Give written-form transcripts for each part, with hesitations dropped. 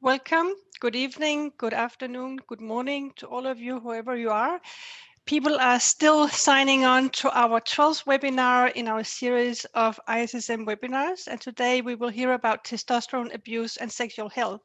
Welcome, good evening, good afternoon, good morning to all of you, whoever you are. People are still signing on to our 12th webinar in our series of ISSM webinars, and today we will hear about testosterone abuse and sexual health.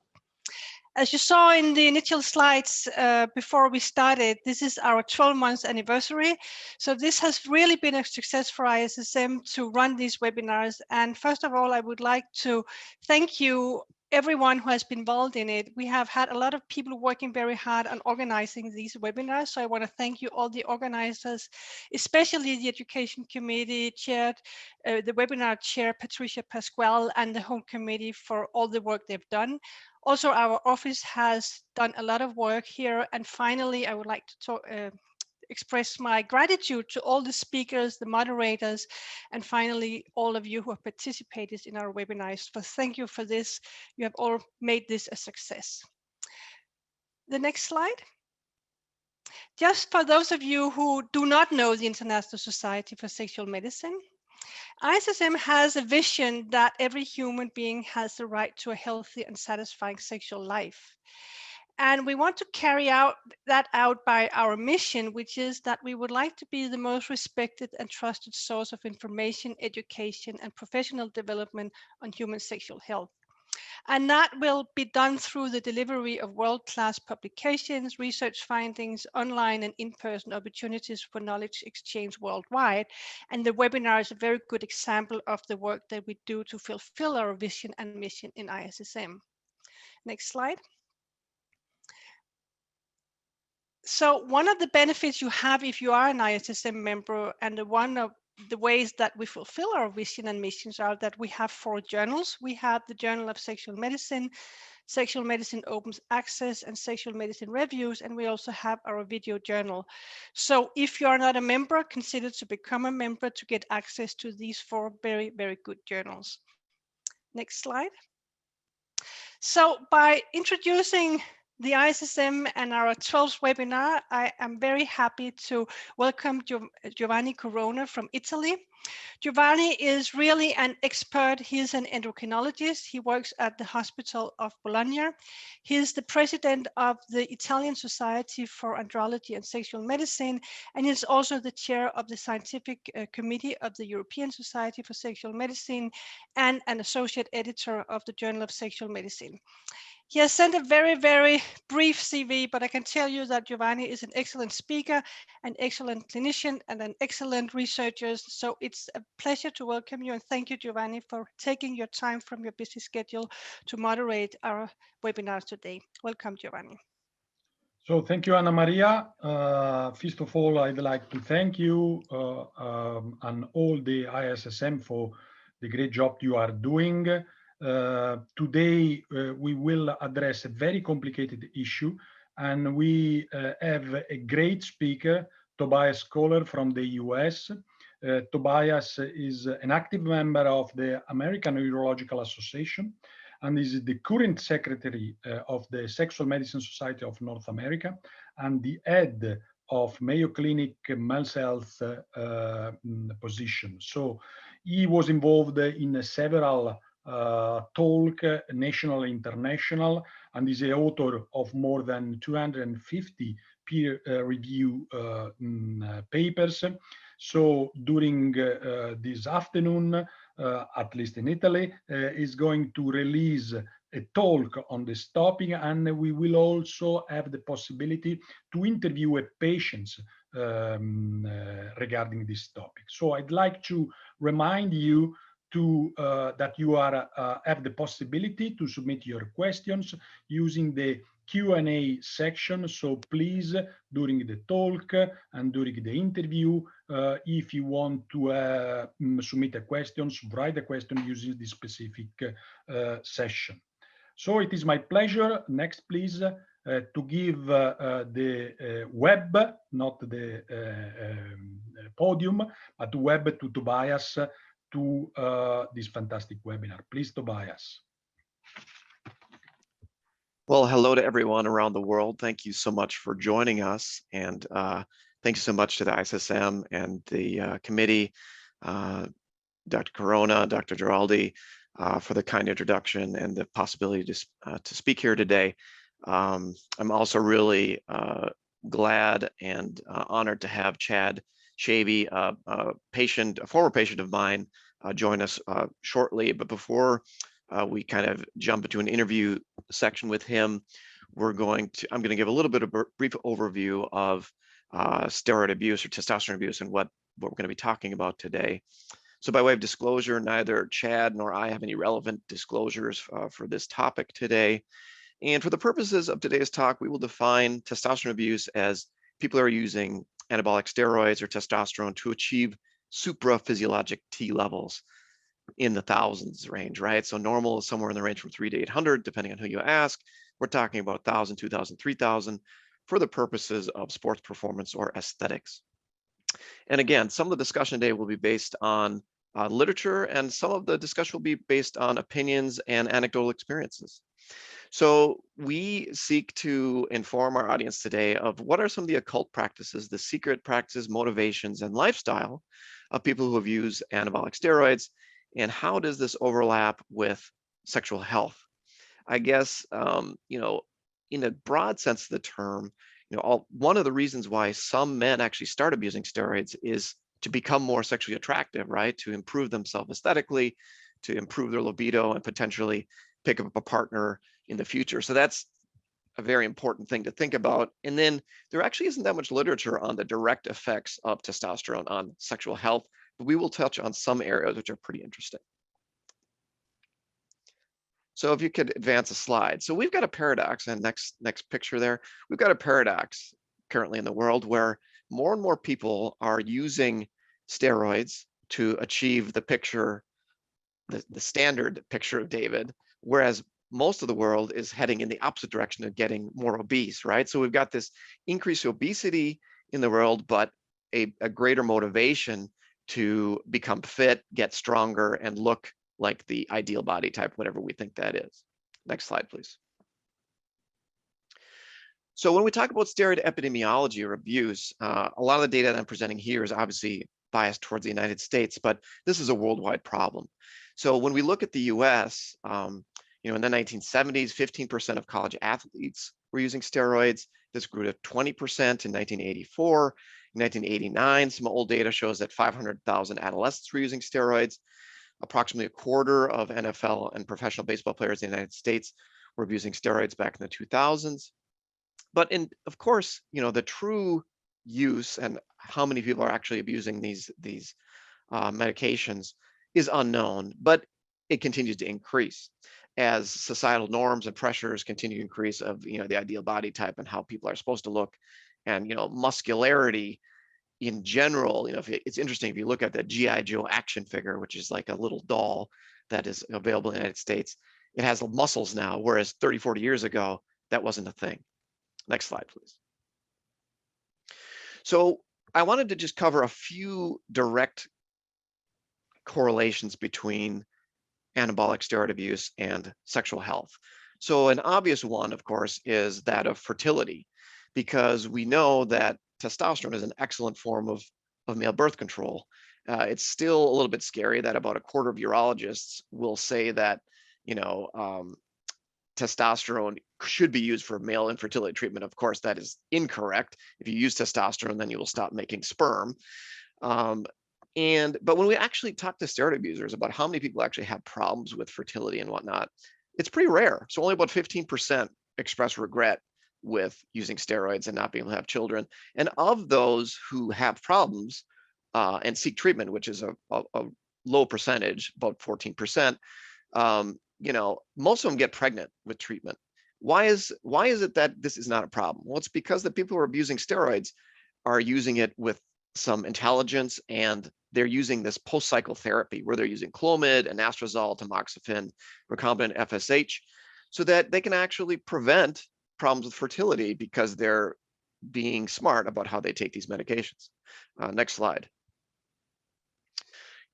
As you saw in the initial slides before we started, this is our 12-month anniversary. So this has really been a success for ISSM to run these webinars. And first of all, I would like to thank you, everyone who has been involved in it. We have had a lot of people working very hard on organizing these webinars. So I want to thank you, all the organizers, especially the Education Committee chaired, the webinar chair, Patricia Pasquale, and the whole committee for all the work they've done. Also, our office has done a lot of work here. And finally, I would like to express my gratitude to all the speakers, the moderators, and finally, all of you who have participated in our webinars. So thank you for this. You have all made this a success. The next slide. Just for those of you who do not know the International Society for Sexual Medicine, ISSM has a vision that every human being has the right to a healthy and satisfying sexual life. And we want to carry that out by our mission, which is that we would like to be the most respected and trusted source of information, education, and professional development on human sexual health. And that will be done through the delivery of world-class publications, research findings, online and in-person opportunities for knowledge exchange worldwide. And the webinar is a very good example of the work that we do to fulfill our vision and mission in ISSM. Next slide. So one of the benefits you have if you are an ISSM member, and one of the ways that we fulfill our vision and missions are that we have 4 journals. We have the Journal of Sexual Medicine, Sexual Medicine Opens Access, and Sexual Medicine Reviews, and we also have our video journal. So if you are not a member, consider to become a member to get access to these 4 very, very good journals. Next slide. So by introducing the ISSM and our 12th webinar, I am very happy to welcome Giovanni Corona from Italy. Giovanni is really an expert. He's an endocrinologist. He works at the Hospital of Bologna. He is the president of the Italian Society for Andrology and Sexual Medicine, and he's also the chair of the Scientific Committee of the European Society for Sexual Medicine and an associate editor of the Journal of Sexual Medicine. He has sent a very, very brief CV, but I can tell you that Giovanni is an excellent speaker, an excellent clinician, and an excellent researcher. So it's a pleasure to welcome you, and thank you, Giovanni, for taking your time from your busy schedule to moderate our webinar today. Welcome, Giovanni. So thank you, Annamaria. First of all, I'd like to thank you and all the ISSM for the great job you are doing. Today, we will address a very complicated issue, and we have a great speaker, Tobias Kohler from the US. Tobias is an active member of the American Urological Association and is the current secretary of the Sexual Medicine Society of North America and the head of Mayo Clinic Men's Health position. So he was involved in several talk, national, international, and is the author of more than 250 peer review papers. So during this afternoon, at least in Italy, is going to release a talk on this topic, and we will also have the possibility to interview a patient regarding this topic. So I'd like to remind you that you have the possibility to submit your questions using the Q&A section. So please, during the talk and during the interview, if you want to submit a question, write a question using this specific session. So it is my pleasure, next please, to give the web, not the podium, but web to Tobias to this fantastic webinar. Please, Tobias. Well, hello to everyone around the world. Thank you so much for joining us. And thanks so much to the ISSM and the committee, Dr. Corona, Dr. Giraldi, for the kind introduction and the possibility to speak here today. I'm also really glad and honored to have Chad Shavy, a former patient of mine, join us shortly. But before we kind of jump into an interview section with him, I'm going to give a little bit of a brief overview of steroid abuse or testosterone abuse and what we're going to be talking about today. So by way of disclosure, neither Chad nor I have any relevant disclosures for this topic today. And for the purposes of today's talk, we will define testosterone abuse as people are using anabolic steroids or testosterone to achieve supraphysiologic T levels in the thousands range, right? So normal is somewhere in the range from 3 to 800, depending on who you ask. We're talking about 1,000, 2,000, 3,000 for the purposes of sports performance or aesthetics. And again, some of the discussion today will be based on literature, and some of the discussion will be based on opinions and anecdotal experiences. So we seek to inform our audience today of what are some of the occult practices, the secret practices, motivations, and lifestyle of people who have used anabolic steroids, and how does this overlap with sexual health? I guess, in a broad sense of the term, one of the reasons why some men actually start abusing steroids is to become more sexually attractive, right? To improve themselves aesthetically, to improve their libido, and potentially pick up a partner in the future. So that's a very important thing to think about. And then there actually isn't that much literature on the direct effects of testosterone on sexual health, but we will touch on some areas which are pretty interesting. So if you could advance a slide. So we've got a paradox, and next picture there, we've got a paradox currently in the world where more and more people are using steroids to achieve the picture, the standard picture of David, whereas most of the world is heading in the opposite direction of getting more obese, right? So we've got this increased obesity in the world, but a greater motivation to become fit, get stronger, and look like the ideal body type, whatever we think that is. Next slide, please. So when we talk about steroid epidemiology or abuse, a lot of the data that I'm presenting here is obviously biased towards the United States, but this is a worldwide problem. So when we look at the US, in the 1970s, 15% of college athletes were using steroids. This grew to 20% in 1984. In 1989, some old data shows that 500,000 adolescents were using steroids. Approximately a quarter of NFL and professional baseball players in the United States were abusing steroids back in the 2000s. But of course, the true use and how many people are actually abusing these medications is unknown, but it continues to increase as societal norms and pressures continue to increase of the ideal body type and how people are supposed to look, and muscularity in general. It's interesting if you look at the G.I. Joe action figure, which is like a little doll that is available in the United States. It has muscles now, whereas 30, 40 years ago, that wasn't a thing. Next slide, please. So I wanted to just cover a few direct correlations between anabolic steroid abuse and sexual health. So an obvious one, of course, is that of fertility, because we know that testosterone is an excellent form of male birth control. It's still a little bit scary that about a quarter of urologists will say that, testosterone should be used for male infertility treatment. Of course, that is incorrect. If you use testosterone, then you will stop making sperm. But when we actually talk to steroid abusers about how many people actually have problems with fertility and whatnot, it's pretty rare. So only about 15% express regret with using steroids and not being able to have children. And of those who have problems and seek treatment, which is a low percentage, about 14%, most of them get pregnant with treatment. Why is it that this is not a problem? Well, it's because the people who are abusing steroids are using it with some intelligence, and they're using this post-cycle therapy where they're using Clomid, anastrozole, tamoxifen, recombinant FSH, so that they can actually prevent problems with fertility because they're being smart about how they take these medications. Next slide.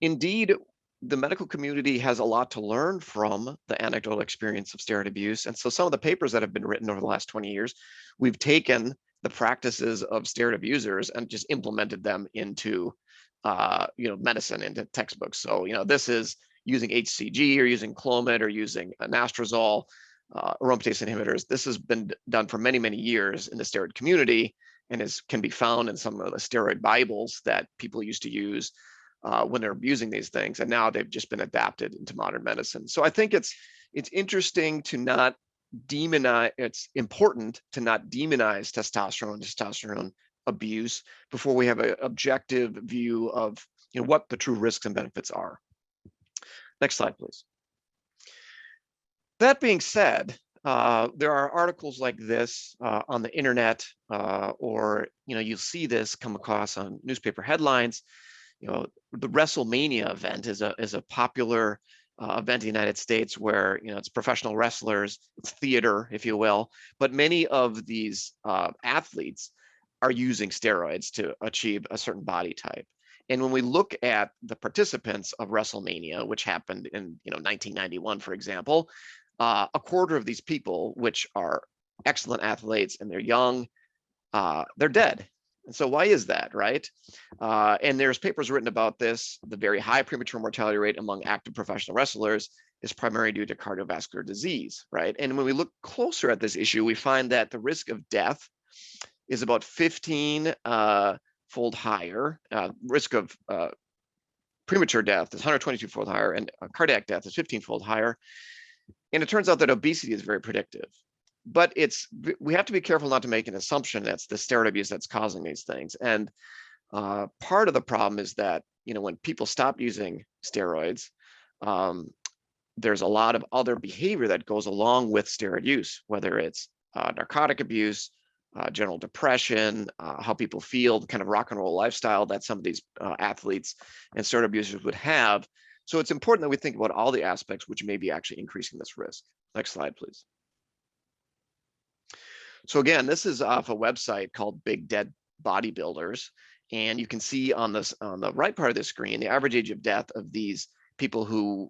Indeed, the medical community has a lot to learn from the anecdotal experience of steroid abuse. And so some of the papers that have been written over the last 20 years, we've taken the practices of steroid abusers and just implemented them into medicine, into textbooks. So this is using HCG or using Clomid or using anastrozole, aromatase inhibitors. This has been done for many, many years in the steroid community and can be found in some of the steroid Bibles that people used to use when they're using these things. And now they've just been adapted into modern medicine. So I think it's interesting to not demonize, it's important to not demonize testosterone abuse before we have an objective view of what the true risks and benefits are. Next slide, please. That being said, there are articles like this on the internet, or you'll see this come across on newspaper headlines. The Wrestlemania event is a popular event in the United States where it's professional wrestlers, it's theater, if you will, but many of these athletes are using steroids to achieve a certain body type. And when we look at the participants of Wrestlemania, which happened in 1991, for example, a quarter of these people, which are excellent athletes and they're young, they're dead. And so why is that, right? And there's papers written about this. The very high premature mortality rate among active professional wrestlers is primarily due to cardiovascular disease, right? And when we look closer at this issue, we find that the risk of death is about 15-fold higher. Risk of premature death is 122-fold higher, and cardiac death is 15-fold higher. And it turns out that obesity is very predictive. But we have to be careful not to make an assumption that's the steroid abuse that's causing these things. And part of the problem is that, when people stop using steroids, there's a lot of other behavior that goes along with steroid use, whether it's narcotic abuse, general depression, how people feel, the kind of rock and roll lifestyle that some of these athletes and steroid abusers would have. So it's important that we think about all the aspects which may be actually increasing this risk. Next slide, please. So again, this is off a website called Big Dead Bodybuilders. And you can see on the right part of the screen, the average age of death of these people who,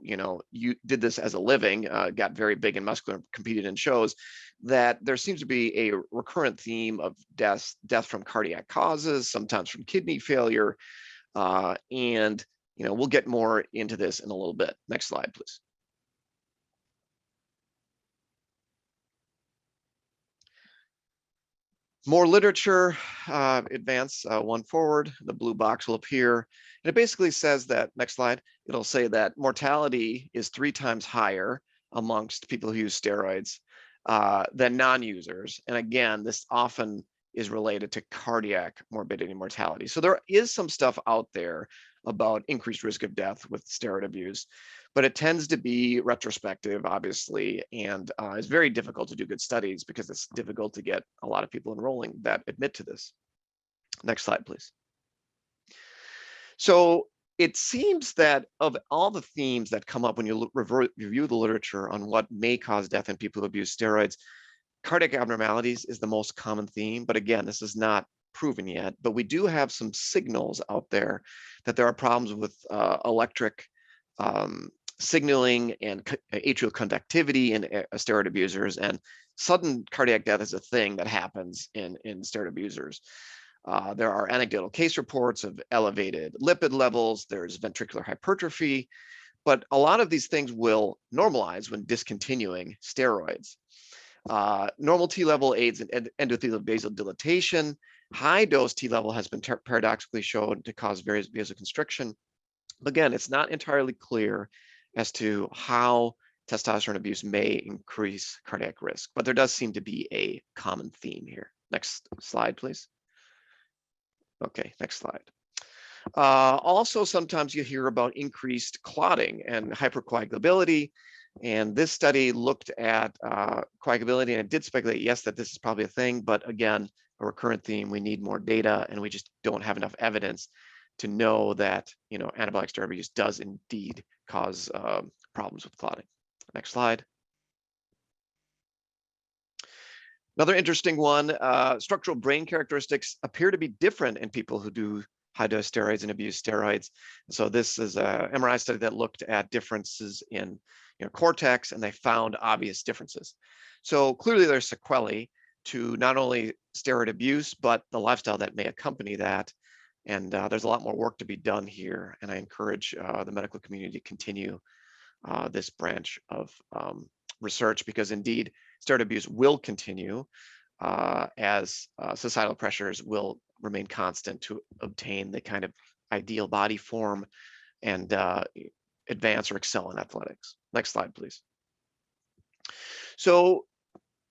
you did this as a living, got very big and muscular, competed in shows, that there seems to be a recurrent theme of death from cardiac causes, sometimes from kidney failure. And we'll get more into this in a little bit. Next slide, please. More literature, advance one forward, the blue box will appear. And it basically says that, next slide, it'll say that mortality is 3 times higher amongst people who use steroids than non-users. And again, this often is related to cardiac morbidity and mortality. So there is some stuff out there about increased risk of death with steroid abuse, but it tends to be retrospective, obviously, and it's very difficult to do good studies because it's difficult to get a lot of people enrolling that admit to this. Next slide, please. So it seems that of all the themes that come up when you review the literature on what may cause death in people who abuse steroids, cardiac abnormalities is the most common theme, but again, this is not proven yet, but we do have some signals out there that there are problems with electric signaling and atrial conductivity in steroid abusers, and sudden cardiac death is a thing that happens in steroid abusers. There are anecdotal case reports of elevated lipid levels, there's ventricular hypertrophy, but a lot of these things will normalize when discontinuing steroids. Normal T level aids in endothelial vasodilatation. High dose T level has been paradoxically shown to cause various vasoconstriction. Again, it's not entirely clear as to how testosterone abuse may increase cardiac risk, but there does seem to be a common theme here. Next slide, please. Okay, next slide. Also, sometimes you hear about increased clotting and hypercoagulability. And this study looked at coagulability, and it did speculate, yes, that this is probably a thing, but again, a recurrent theme, we need more data, and we just don't have enough evidence to know that, anabolic steroid use does indeed cause problems with clotting. Next slide. Another interesting one, structural brain characteristics appear to be different in people who do high-dose steroids and abuse steroids. So this is a MRI study that looked at differences in cortex, and they found obvious differences. So clearly there's sequelae to not only steroid abuse, but the lifestyle that may accompany that. And there's a lot more work to be done here. And I encourage the medical community to continue this branch of research, because indeed steroid abuse will continue as societal pressures will remain constant to obtain the kind of ideal body form and advance or excel in athletics. Next slide, please. So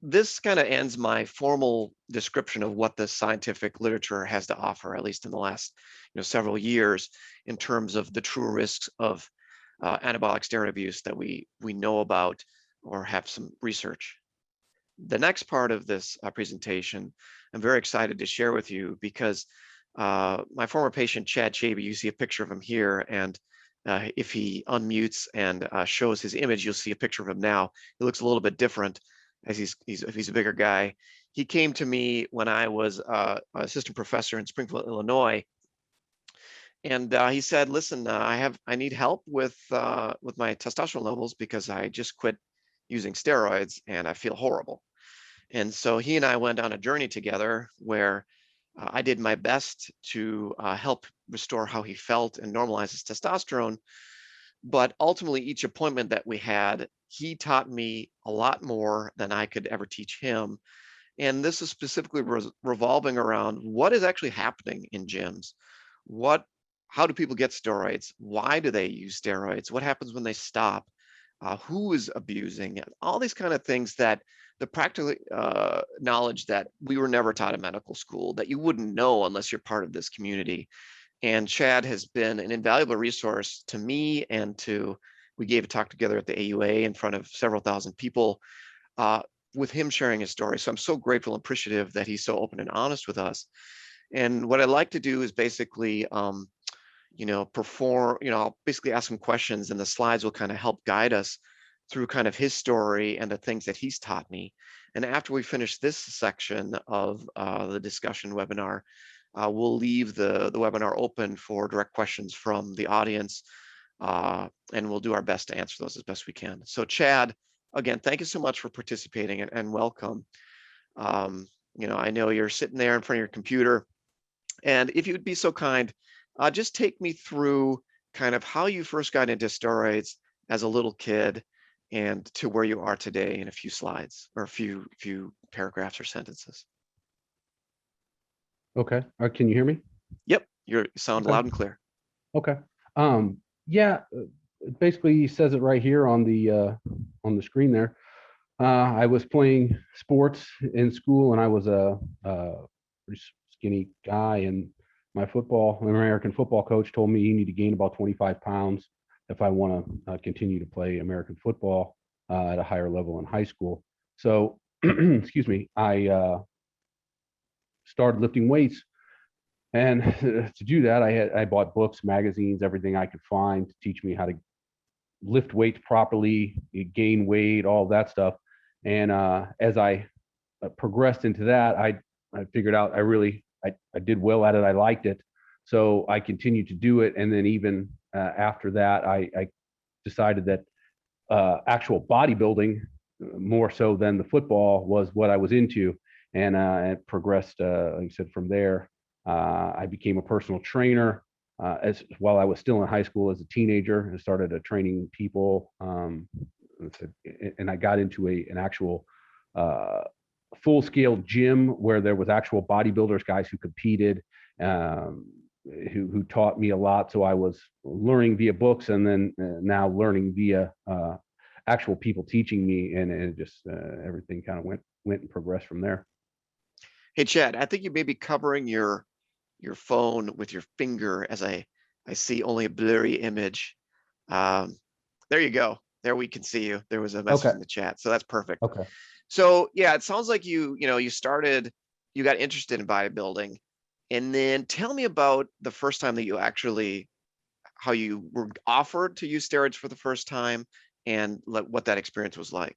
this kind of ends my formal description of what the scientific literature has to offer, at least in the last several years, in terms of the true risks of anabolic steroid abuse that we know about or have some research. The next part of this presentation, I'm very excited to share with you, because my former patient, Chay, you see a picture of him here, and if he unmutes and shows his image, you'll see a picture of him now. He looks a little bit different as he's a bigger guy. He came to me when I was assistant professor in Springfield, Illinois, and he said, "Listen, I need help with my testosterone levels because I just quit using steroids and I feel horrible." And so he and I went on a journey together where I did my best to help restore how he felt and normalize his testosterone. But ultimately, each appointment that we had, he taught me a lot more than I could ever teach him. And this is specifically revolving around what is actually happening in gyms. How do people get steroids? Why do they use steroids? What happens when they stop? Who is abusing it? All these kind of things that the practical knowledge that we were never taught in medical school, that you wouldn't know unless you're part of this community. And Chad has been an invaluable resource to me and we gave a talk together at the AUA in front of several thousand people with him sharing his story. So I'm so grateful and appreciative that he's so open and honest with us. And what I like to do is basically, I'll basically ask him questions, and the slides will kind of help guide us through kind of his story and the things that he's taught me. And after we finish this section of the discussion webinar, we'll leave the webinar open for direct questions from the audience, and we'll do our best to answer those as best we can. So Chad, again, thank you so much for participating and welcome. I know you're sitting there in front of your computer, and if you would be so kind, just take me through kind of how you first got into steroids as a little kid and to where you are today in a few slides or a few paragraphs or sentences. Okay. Can you hear me? Yep. You sound loud and clear. Okay. Yeah, it basically says it right here on the screen there. I was playing sports in school, and I was a pretty skinny guy, and my American football coach told me you need to gain about 25 pounds if I want to continue to play American football at a higher level in high school. So, excuse me, I started lifting weights. And to do that, I bought books, magazines, everything I could find to teach me how to lift weights properly, gain weight, all that stuff. And as I progressed into that, I figured out I did well at it. I liked it. So I continued to do it. And then even after that, I decided that actual bodybuilding, more so than the football, was what I was into. And it progressed, like I said, from there. I became a personal trainer while I was still in high school as a teenager, and started training people. And I got into an actual full-scale gym where there was actual bodybuilders, guys who competed, who taught me a lot. So I was learning via books, and then now learning via actual people teaching me, and it just everything kind of went and progressed from there. Hey, Chad, I think you may be covering your phone with your finger, as I see only a blurry image. There you go. There we can see you. There was a message in the chat, so that's perfect. Okay. So yeah, it sounds like you got interested in bodybuilding, and then tell me about the first time that how you were offered to use steroids for the first time, and what that experience was like.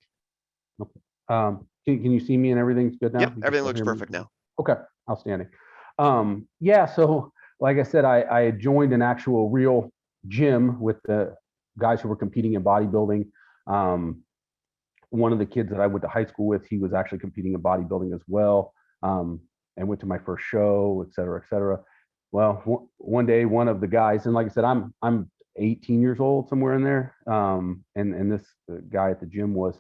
Okay. Can you see me and everything's good now? Yep, everything looks perfect now. Okay, outstanding. Yeah, so like I said, I had joined an actual real gym with the guys who were competing in bodybuilding. One of the kids that I went to high school with, he was actually competing in bodybuilding as well. And went to my first show, et cetera, et cetera. Well, one day, one of the guys, and like I said, I'm 18 years old, somewhere in there. And this guy at the gym was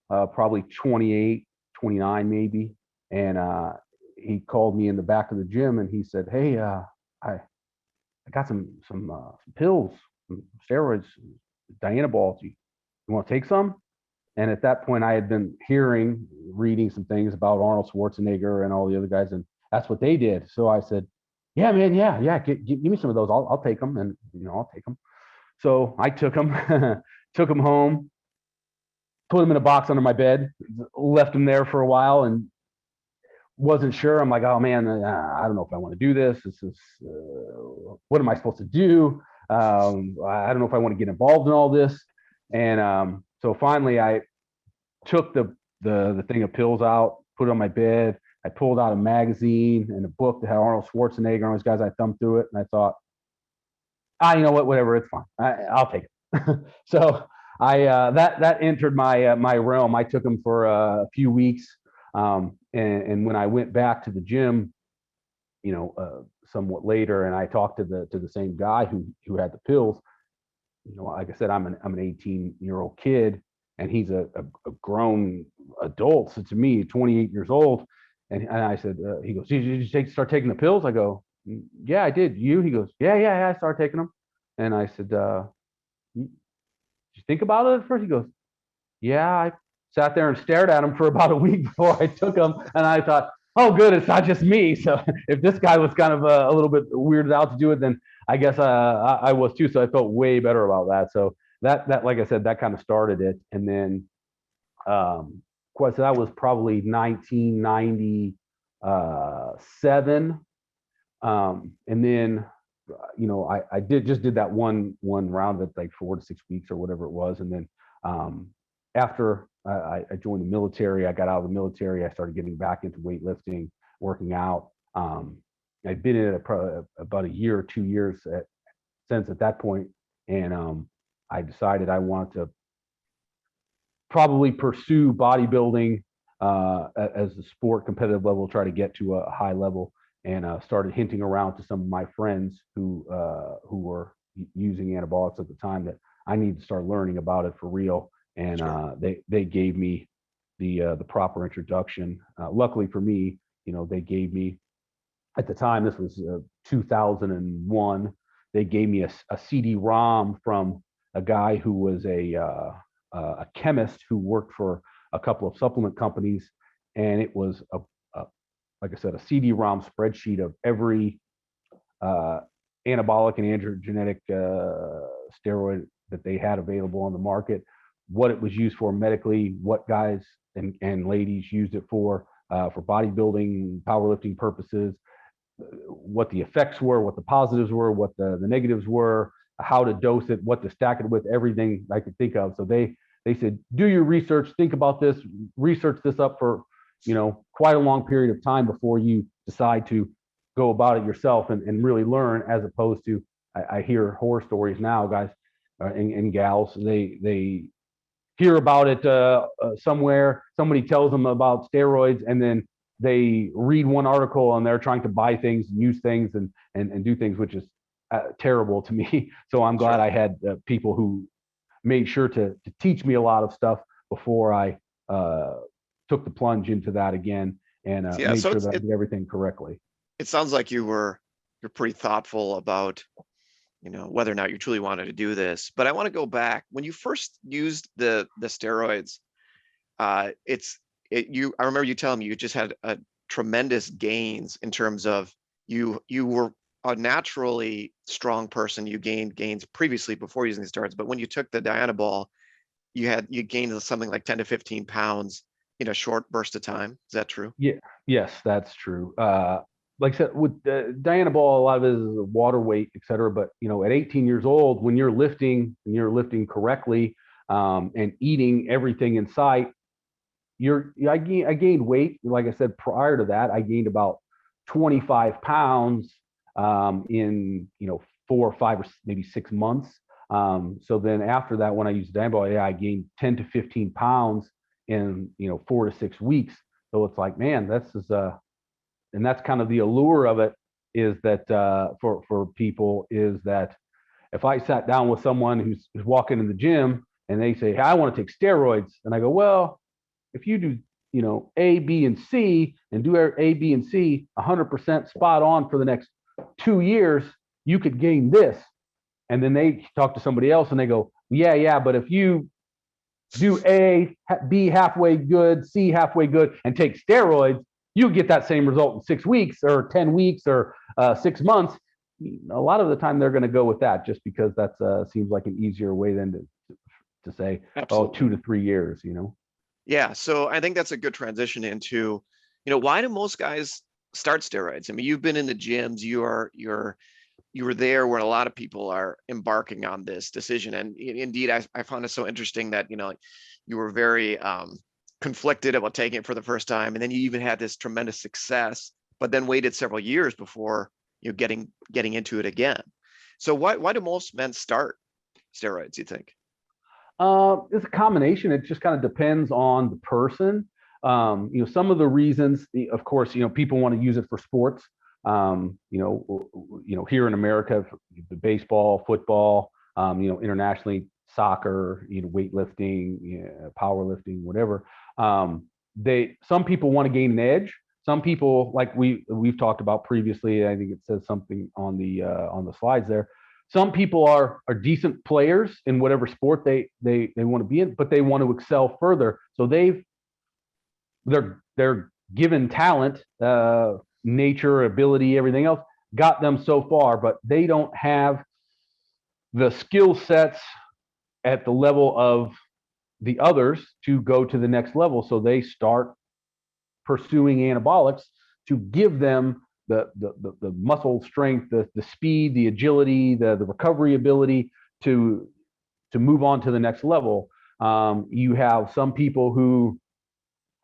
probably 28, 29 maybe. And he called me in the back of the gym and he said, "Hey, I got some pills, some steroids, Dianabol. You want to take some?" And at that point, I had been reading some things about Arnold Schwarzenegger and all the other guys, and that's what they did. So I said, "Yeah, man, yeah, give me some of those. I'll take them, and I'll take them." So I took them, took them home, put them in a box under my bed, left them there for a while, and wasn't sure. I'm like, "Oh man, I don't know if I want to do this. This is what am I supposed to do? I don't know if I want to get involved in all this." And so finally, I took the thing of pills out, put it on my bed. I pulled out a magazine and a book that had Arnold Schwarzenegger and those guys. I thumbed through it, and I thought, you know what, whatever, it's fine. I'll take it. So that entered my realm. I took them for a few weeks. And when I went back to the gym, somewhat later, and I talked to the same guy who had the pills, like I said, I'm an 18-year-old kid, and he's a grown adult. So to me, 28 years old, and I said, he goes, "Did you start taking the pills?" I go, "Yeah, I did. You?" He goes, Yeah, I started taking them. And I said, "Did you think about it at first?" He goes, "Yeah." I sat there and stared at him for about a week before I took them. And I thought, "Oh, good, it's not just me." So if this guy was kind of a little bit weirded out to do it, then I guess I was too. So I felt way better about that. So that like I said, that kind of started it. And then, so that was probably 1997. And then, I did that one round of like 4 to 6 weeks or whatever it was. And then after I joined the military, I got out of the military, I started getting back into weightlifting, working out. I'd been in it about a year or 2 years since at that point. And I decided I wanted to probably pursue bodybuilding as a sport, competitive level, try to get to a high level. And started hinting around to some of my friends who were using anabolics at the time that I need to start learning about it for real. And Sure. They gave me the proper introduction. Luckily for me, they gave me, at the time, this was 2001, they gave me a CD-ROM from a guy who was a chemist who worked for a couple of supplement companies, and it was like I said, a CD-ROM spreadsheet of every anabolic and androgenic steroid that they had available on the market, what it was used for medically, what guys and ladies used it for bodybuilding, powerlifting purposes, what the effects were, what the positives were, what the negatives were, how to dose it, what to stack it with, everything I could think of. So they said, "Do your research, think about this, research this up for quite a long period of time before you decide to go about it yourself and really learn," as opposed to, I hear horror stories now, guys and gals, they hear about it somewhere, somebody tells them about steroids, and then they read one article and they're trying to buy things and use things and do things, which is terrible to me. So I'm glad I had people who made sure to teach me a lot of stuff before I took the plunge into that again, and made sure that I did everything correctly. It sounds like you're pretty thoughtful about whether or not you truly wanted to do this. But I want to go back when you first used the steroids. I remember you telling me you just had tremendous gains in terms of you were a naturally strong person. You gained gains previously before using the steroids, but when you took the Dianabol, you gained something like 10 to 15 pounds in a short burst of time. Is that true? Yeah, yes, that's true. Like I said, with Dianabol, a lot of it is water weight, et cetera. But at 18 years old, when you're lifting correctly and eating everything in sight, I gained weight. Like I said, prior to that, I gained about 25 pounds in 4 or 5 or maybe 6 months. So then after that, when I used Dianabol, I gained 10 to 15 pounds in 4 to 6 weeks. So it's like, man, and that's kind of the allure of it, is that for people, is that if I sat down with someone who's walking in the gym and they say, hey, I want to take steroids, and I go, well, if you do, A, B, and C, and do A, B, and C 100% spot on for the next 2 years, you could gain this. And then they talk to somebody else and they go, yeah, but if you do A, B halfway good, C halfway good, and take steroids, you get that same result in 6 weeks or 10 weeks or 6 months. A lot of the time they're going to go with that just because that seems like an easier way than to say, Absolutely. 2 to 3 years, Yeah, so I think that's a good transition into, why do most guys start steroids? I mean, you've been in the gyms, you were there when a lot of people are embarking on this decision. And indeed, I found it so interesting that, you were very conflicted about taking it for the first time. And then you even had this tremendous success, but then waited several years before getting into it again. So why do most men start steroids, you think? It's a combination. It just kind of depends on the person. Some of the reasons, of course, people want to use it for sports. Here in America, the baseball, football, internationally, soccer, weightlifting, powerlifting, whatever. Some people want to gain an edge. Some people, like we've talked about previously, I think it says something on the slides there. Some people are decent players in whatever sport they want to be in, but they want to excel further. So they're given talent, nature, ability, everything else got them so far, but they don't have the skill sets at the level of the others to go to the next level. So they start pursuing anabolics to give them the muscle strength, the speed, the agility, the recovery ability to move on to the next level. You have some people who,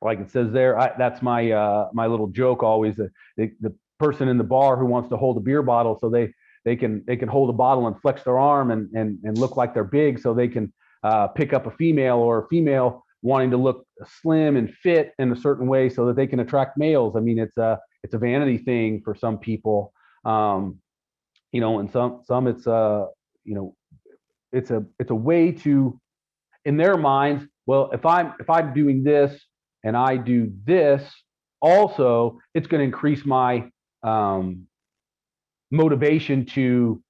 like it says there, that's my little joke always, the person in the bar who wants to hold a beer bottle so they can hold a bottle and flex their arm and look like they're big so they can pick up a female, or a female wanting to look slim and fit in a certain way so that they can attract males. I mean, it's a vanity thing for some people, and some it's it's a way to, in their minds, well, if I'm doing this and I do this also, it's going to increase my motivation to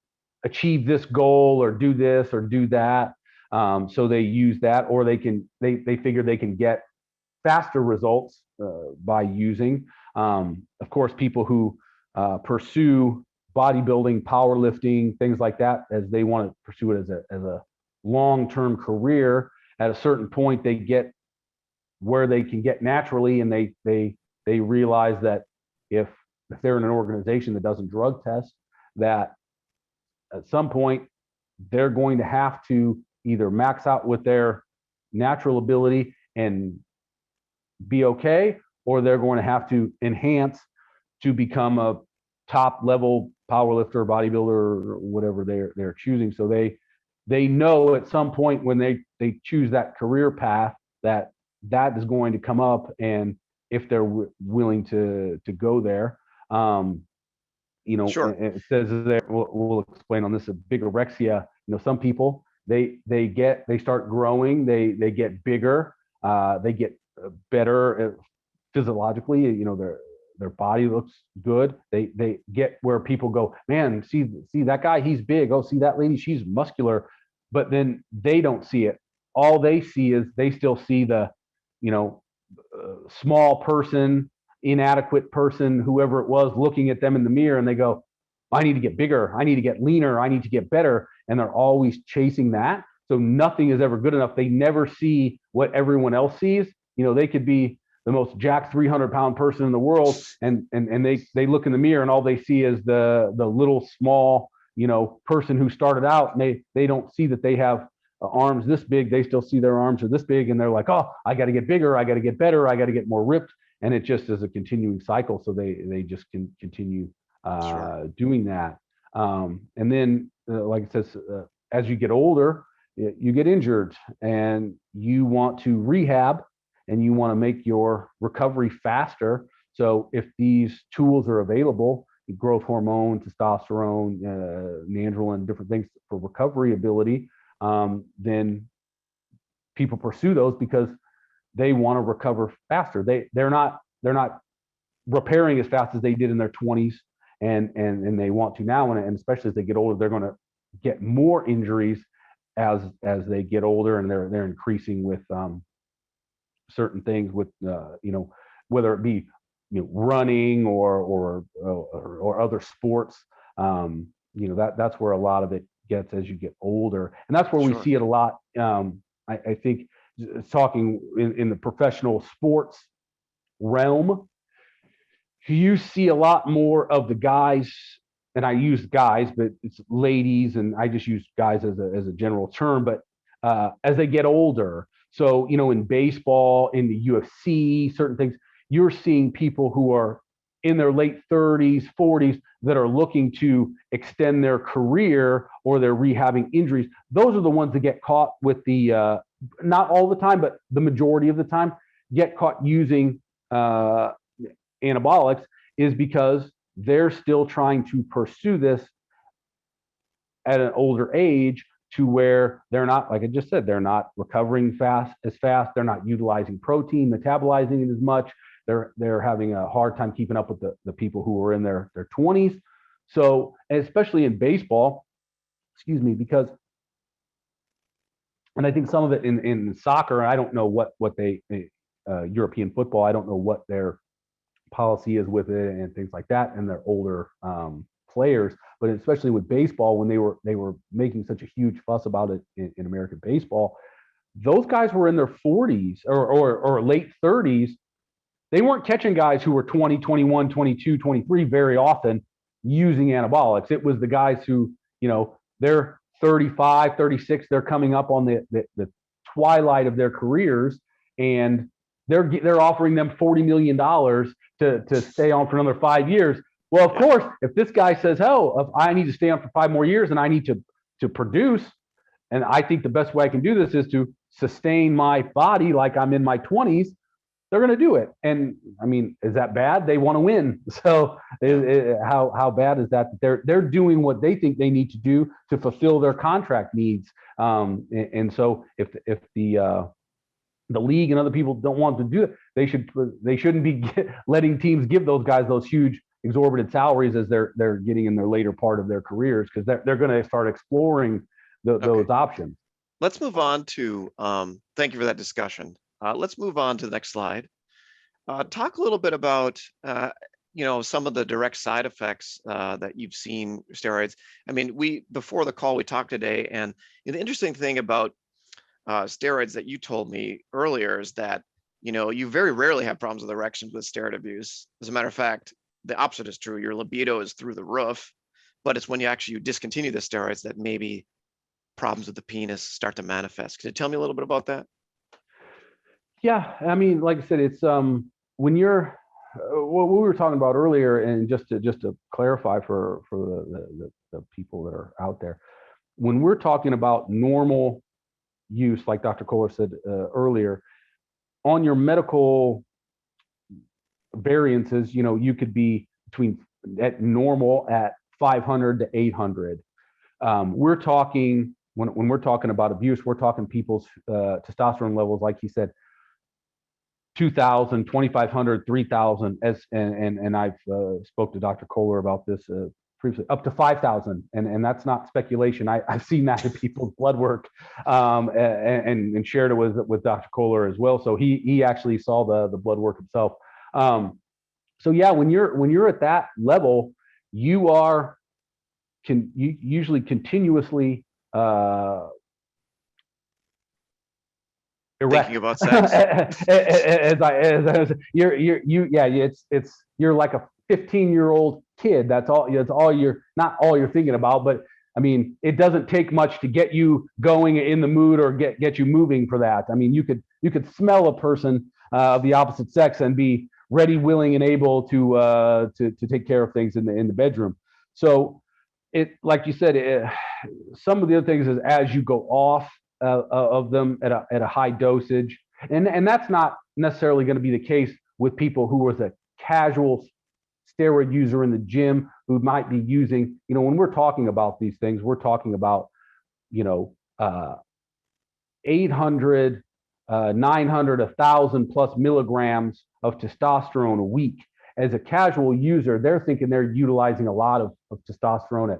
achieve this goal or do this or do that. So they use that, or they figure they can get faster results by using. Of course, people who pursue bodybuilding, powerlifting, things like that, as they want to pursue it as a long-term career, at a certain point they get where they can get naturally, and they realize that if they're in an organization that doesn't drug test, that at some point they're going to have to either max out with their natural ability and be okay, or they're going to have to enhance to become a top level powerlifter, bodybuilder, or whatever they're choosing. So they know at some point when they choose that career path that is going to come up, and if they're willing to go there, Sure. it says there, we'll explain on this, a bigorexia. Some people they start growing, they get bigger, they get better physiologically. Their body looks good. They get where people go, man, see that guy, he's big. Oh, see that lady, she's muscular. But then they don't see it. All they see is, they still see the small person, inadequate person, whoever it was, looking at them in the mirror, and they go, I need to get bigger, I need to get leaner, I need to get better. And they're always chasing that. So nothing is ever good enough. They never see what everyone else sees. They could be the most jacked 300-pound person in the world, and they look in the mirror and all they see is the little small person who started out, and they don't see that they have arms this big. They still see their arms are this big, and they're like, oh, I got to get bigger, I got to get better, I got to get more ripped. And it just is a continuing cycle. So they just can continue doing that. And then like it says, as you get older, you get injured and you want to rehab and you want to make your recovery faster. So if these tools are available, growth hormone, testosterone, nandrolone, different things for recovery ability, then people pursue those because they want to recover faster. They're not repairing as fast as they did in their 20s, and they want to now, and especially as they get older, they're going to get more injuries as they get older, and they're increasing with certain things with whether it be running or other sports. That's where a lot of it gets as you get older, and that's where we see it a lot. I think talking in the professional sports realm, you see a lot more of the guys, and I use guys, but it's ladies, and I just use guys as a general term, but as they get older. So, in baseball, in the UFC, certain things, you're seeing people who are in their late 30s, 40s that are looking to extend their career, or they're rehabbing injuries. Those are the ones that get caught with the, not all the time, but the majority of the time, get caught using anabolics, is because they're still trying to pursue this at an older age, to where they're not, like I just said, they're not recovering as fast. They're not utilizing protein, metabolizing it as much. They're having a hard time keeping up with the people who are in their 20s. So, especially in baseball, because, and I think some of it in soccer, I don't know what they European football, I don't know what their policy is with it and things like that, and their older players, but especially with baseball, when they were making such a huge fuss about it in American baseball, those guys were in their 40s or late 30s. They weren't catching guys who were 20, 21, 22, 23 very often using anabolics. It was the guys who, they're 35, 36, they're coming up on the twilight of their careers, and they're offering them $40 million to stay on for another 5 years. Well, of course, if this guy says, if I need to stay on for 5 more years and I need to produce, and I think the best way I can do this is to sustain my body like I'm in my 20s, they're going to do it. And I mean, is that bad? They want to win. So how bad is that? They're doing what they think they need to do to fulfill their contract needs. And so if the league and other people don't want to do it, they shouldn't be letting teams give those guys those huge exorbitant salaries as they're getting in their later part of their careers, because they're going to start exploring those options. Let's move on to, thank you for that discussion. Let's move on to the next slide. Talk a little bit about, some of the direct side effects that you've seen steroids. I mean, before the call, we talked today, and the interesting thing about steroids that you told me earlier is that, you very rarely have problems with erections with steroid abuse. As a matter of fact, the opposite is true. Your libido is through the roof, but it's when you discontinue the steroids that maybe problems with the penis start to manifest. Can you tell me a little bit about that? Yeah, I mean, like I said, it's when you're what we were talking about earlier, and just to clarify for the people that are out there, when we're talking about normal use, like Dr. Kohler said earlier, on your medical variances, you could be at normal at 500 to 800. We're talking, when we're talking about abuse, we're talking people's testosterone levels, like he said, 2,000, 2,500, 3,000, and I've spoke to Dr. Kohler about this previously, up to 5,000, and that's not speculation. I've seen that in people's blood work, and shared it with Dr. Kohler as well. So he actually saw the blood work himself. So yeah, when you're at that level, you usually continuously erect. Thinking about sex. You're like a 15-year-old kid. That's all not all you're thinking about, but I mean, it doesn't take much to get you going in the mood or get you moving for that. I mean, you could smell a person of the opposite sex and be ready, willing, and able to take care of things in the bedroom. So it, like you said, some of the other things is as you go off of them at a high dosage, and that's not necessarily going to be the case with people who was a casual steroid user in the gym who might be using, when we're talking about these things, we're talking about, 800, 900, 1,000 plus milligrams of testosterone a week. As a casual user, they're thinking they're utilizing a lot of testosterone at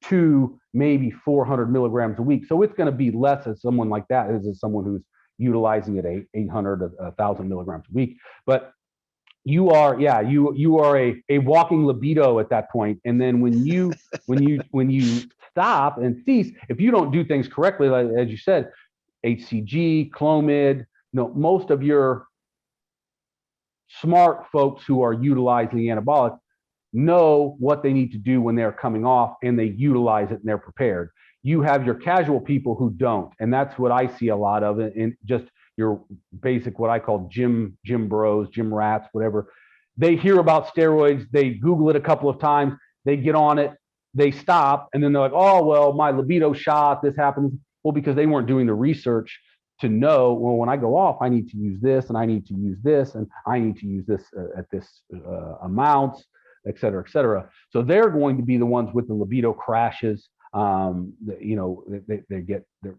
2, maybe 400 milligrams a week. So it's going to be less as someone like that as someone who's utilizing it 800, 1,000 milligrams a week. But you are a walking libido at that point. And then when you stop and cease, if you don't do things correctly, like as you said, HCG, Clomid, most of your smart folks who are utilizing anabolic know what they need to do when they're coming off, and they utilize it and they're prepared. You have your casual people who don't, and that's what I see a lot of in just your basic, what I call gym bros, gym rats, whatever. They hear about steroids, they Google it a couple of times, they get on it, they stop, and then they're like, oh, well, my libido shot, this happens. Well, because they weren't doing the research to know, well, when I go off, I need to use this, and I need to use this, and I need to use this at this amounts, et cetera, et cetera. So they're going to be the ones with the libido crashes. They get their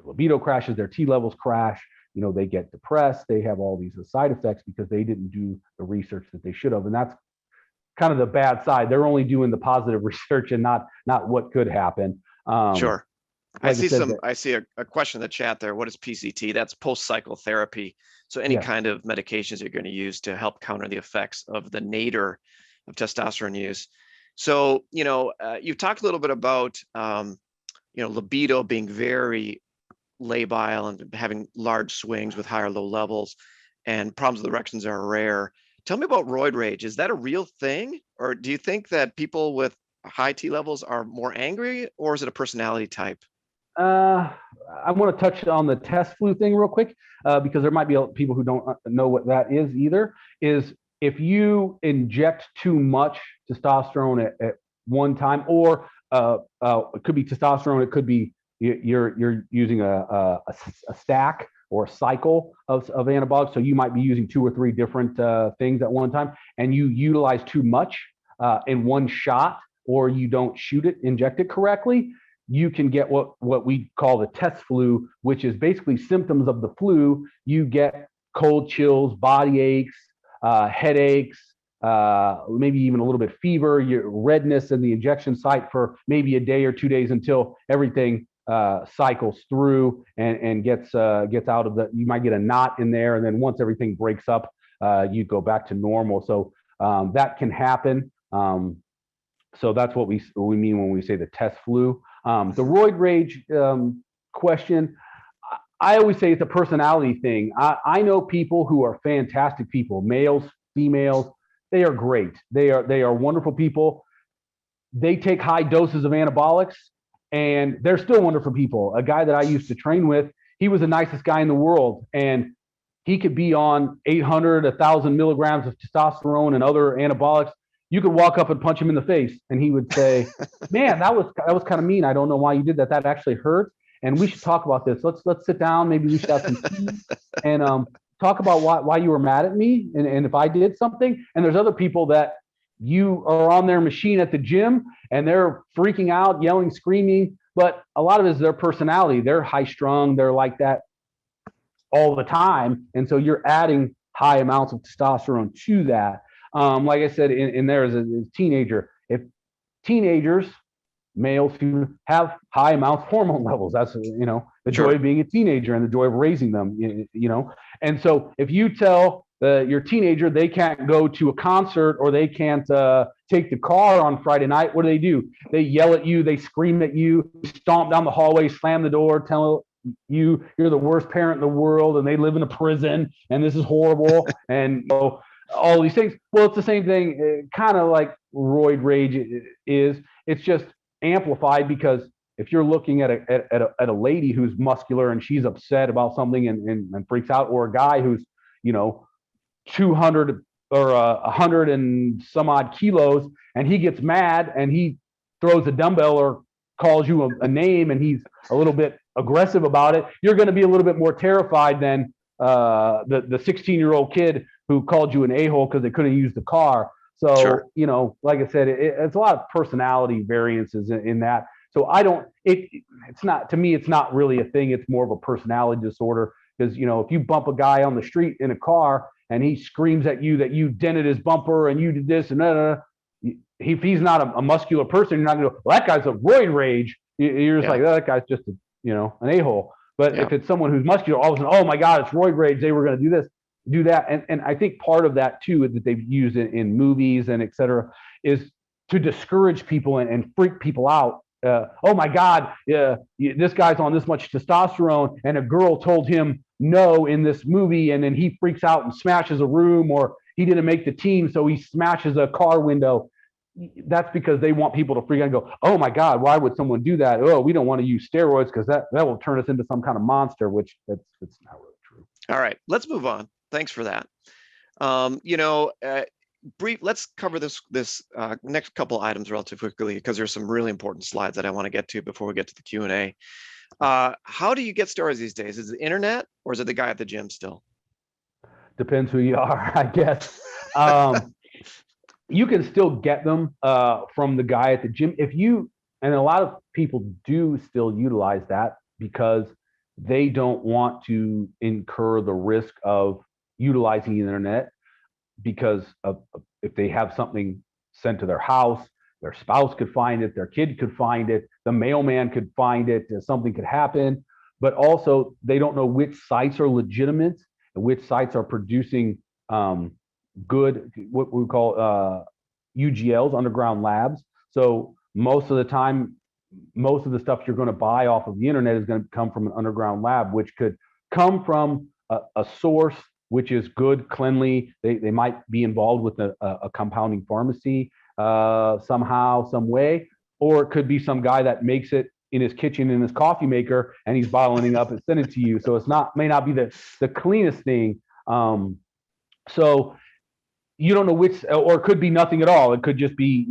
libido crashes, their T levels crash. They get depressed. They have all these side effects because they didn't do the research that they should have, and that's kind of the bad side. They're only doing the positive research and not what could happen. Sure. Like I see a question in the chat there. What is PCT? That's post-cycle therapy. So any kind of medications you're going to use to help counter the effects of the nadir of testosterone use. So, you've talked a little bit about, libido being very labile and having large swings with high or low levels, and problems with erections are rare. Tell me about roid rage. Is that a real thing? Or do you think that people with high T levels are more angry, or is it a personality type? I want to touch on the test flu thing real quick, because there might be people who don't know what that is either. Is if you inject too much testosterone at one time, or it could be testosterone, it could be you're using a stack or a cycle of anabolics. So you might be using 2 or 3 different things at one time, and you utilize too much in one shot, or you don't inject it correctly, you can get what we call the test flu, which is basically symptoms of the flu. You get cold chills, body aches, headaches, maybe even a little bit fever, your redness in the injection site for maybe a day or 2 days until everything cycles through and gets out of the, you might get a knot in there. And then once everything breaks up, you go back to normal. So that can happen. So that's what we mean when we say the test flu. The roid rage question, I always say it's a personality thing. I know people who are fantastic people, males, females. They are great. They are wonderful people. They take high doses of anabolics, and they're still wonderful people. A guy that I used to train with, he was the nicest guy in the world, and he could be on 800, 1,000 milligrams of testosterone and other anabolics. You could walk up and punch him in the face, and he would say, "Man, that was kind of mean. I don't know why you did that. That actually hurt. And we should talk about this. Let's sit down. Maybe we should have some tea and talk about why you were mad at me and if I did something." And there's other people that you are on their machine at the gym and they're freaking out, yelling, screaming. But a lot of it is their personality. They're high strung. They're like that all the time. And so you're adding high amounts of testosterone to that. Like I said, in there as a teenager, if teenagers, males who have high amounts of hormone levels, that's, the joy of being a teenager and the joy of raising them, And so if you tell your teenager they can't go to a concert or they can't take the car on Friday night, what do? They yell at you, they scream at you, stomp down the hallway, slam the door, tell you you're the worst parent in the world and they live in a prison and this is horrible and all these things. Well, it's the same thing, kind of like roid rage is. It's just amplified because if you're looking at a lady who's muscular and she's upset about something and freaks out, or a guy who's 200 or 100 and some odd kilos and he gets mad and he throws a dumbbell or calls you a name and he's a little bit aggressive about it, you're going to be a little bit more terrified than the 16-year-old kid who called you an a-hole because they couldn't use the car. So, Sure. you know, like I said, it's a lot of personality variances in that. So it's not, to me, it's not really a thing. It's more of a personality disorder because, you know, if you bump a guy on the street in a car and he screams at you that you dented his bumper and you did this and that, if he's not a muscular person, you're not going to go, well, that guy's a roid rage. You're just like, oh, that guy's just, an a-hole. But if it's someone who's muscular, all of a sudden, oh my God, it's roid rage. They were going to do this, do that. And I think part of that too, that they've used in movies and et cetera, is to discourage people and freak people out. Oh my God, this guy's on this much testosterone and a girl told him no in this movie, and then he freaks out and smashes a room, or he didn't make the team, so he smashes a car window. That's because they want people to freak out and go, oh my God, why would someone do that? Oh, we don't want to use steroids because that will turn us into some kind of monster, which that's not really true. All right, let's move on. Thanks for that. Let's cover this next couple items relatively quickly because there's some really important slides that I want to get to before we get to the Q&A. How do you get steroids these days? Is it the internet or is it the guy at the gym still? Depends who you are, I guess. You can still get them from the guy at the gym. And a lot of people do still utilize that because they don't want to incur the risk of utilizing the internet, because if they have something sent to their house, their spouse could find it, their kid could find it, the mailman could find it, something could happen. But also they don't know which sites are legitimate and which sites are producing good, what we call UGLs, underground labs. So most of the time, most of the stuff you're going to buy off of the internet is going to come from an underground lab, which could come from a source which is good, cleanly. They might be involved with a compounding pharmacy somehow, some way, or it could be some guy that makes it in his kitchen in his coffee maker and he's bottling up and sending it to you. So it's may not be the cleanest thing. So you don't know which, or it could be nothing at all. It could just be,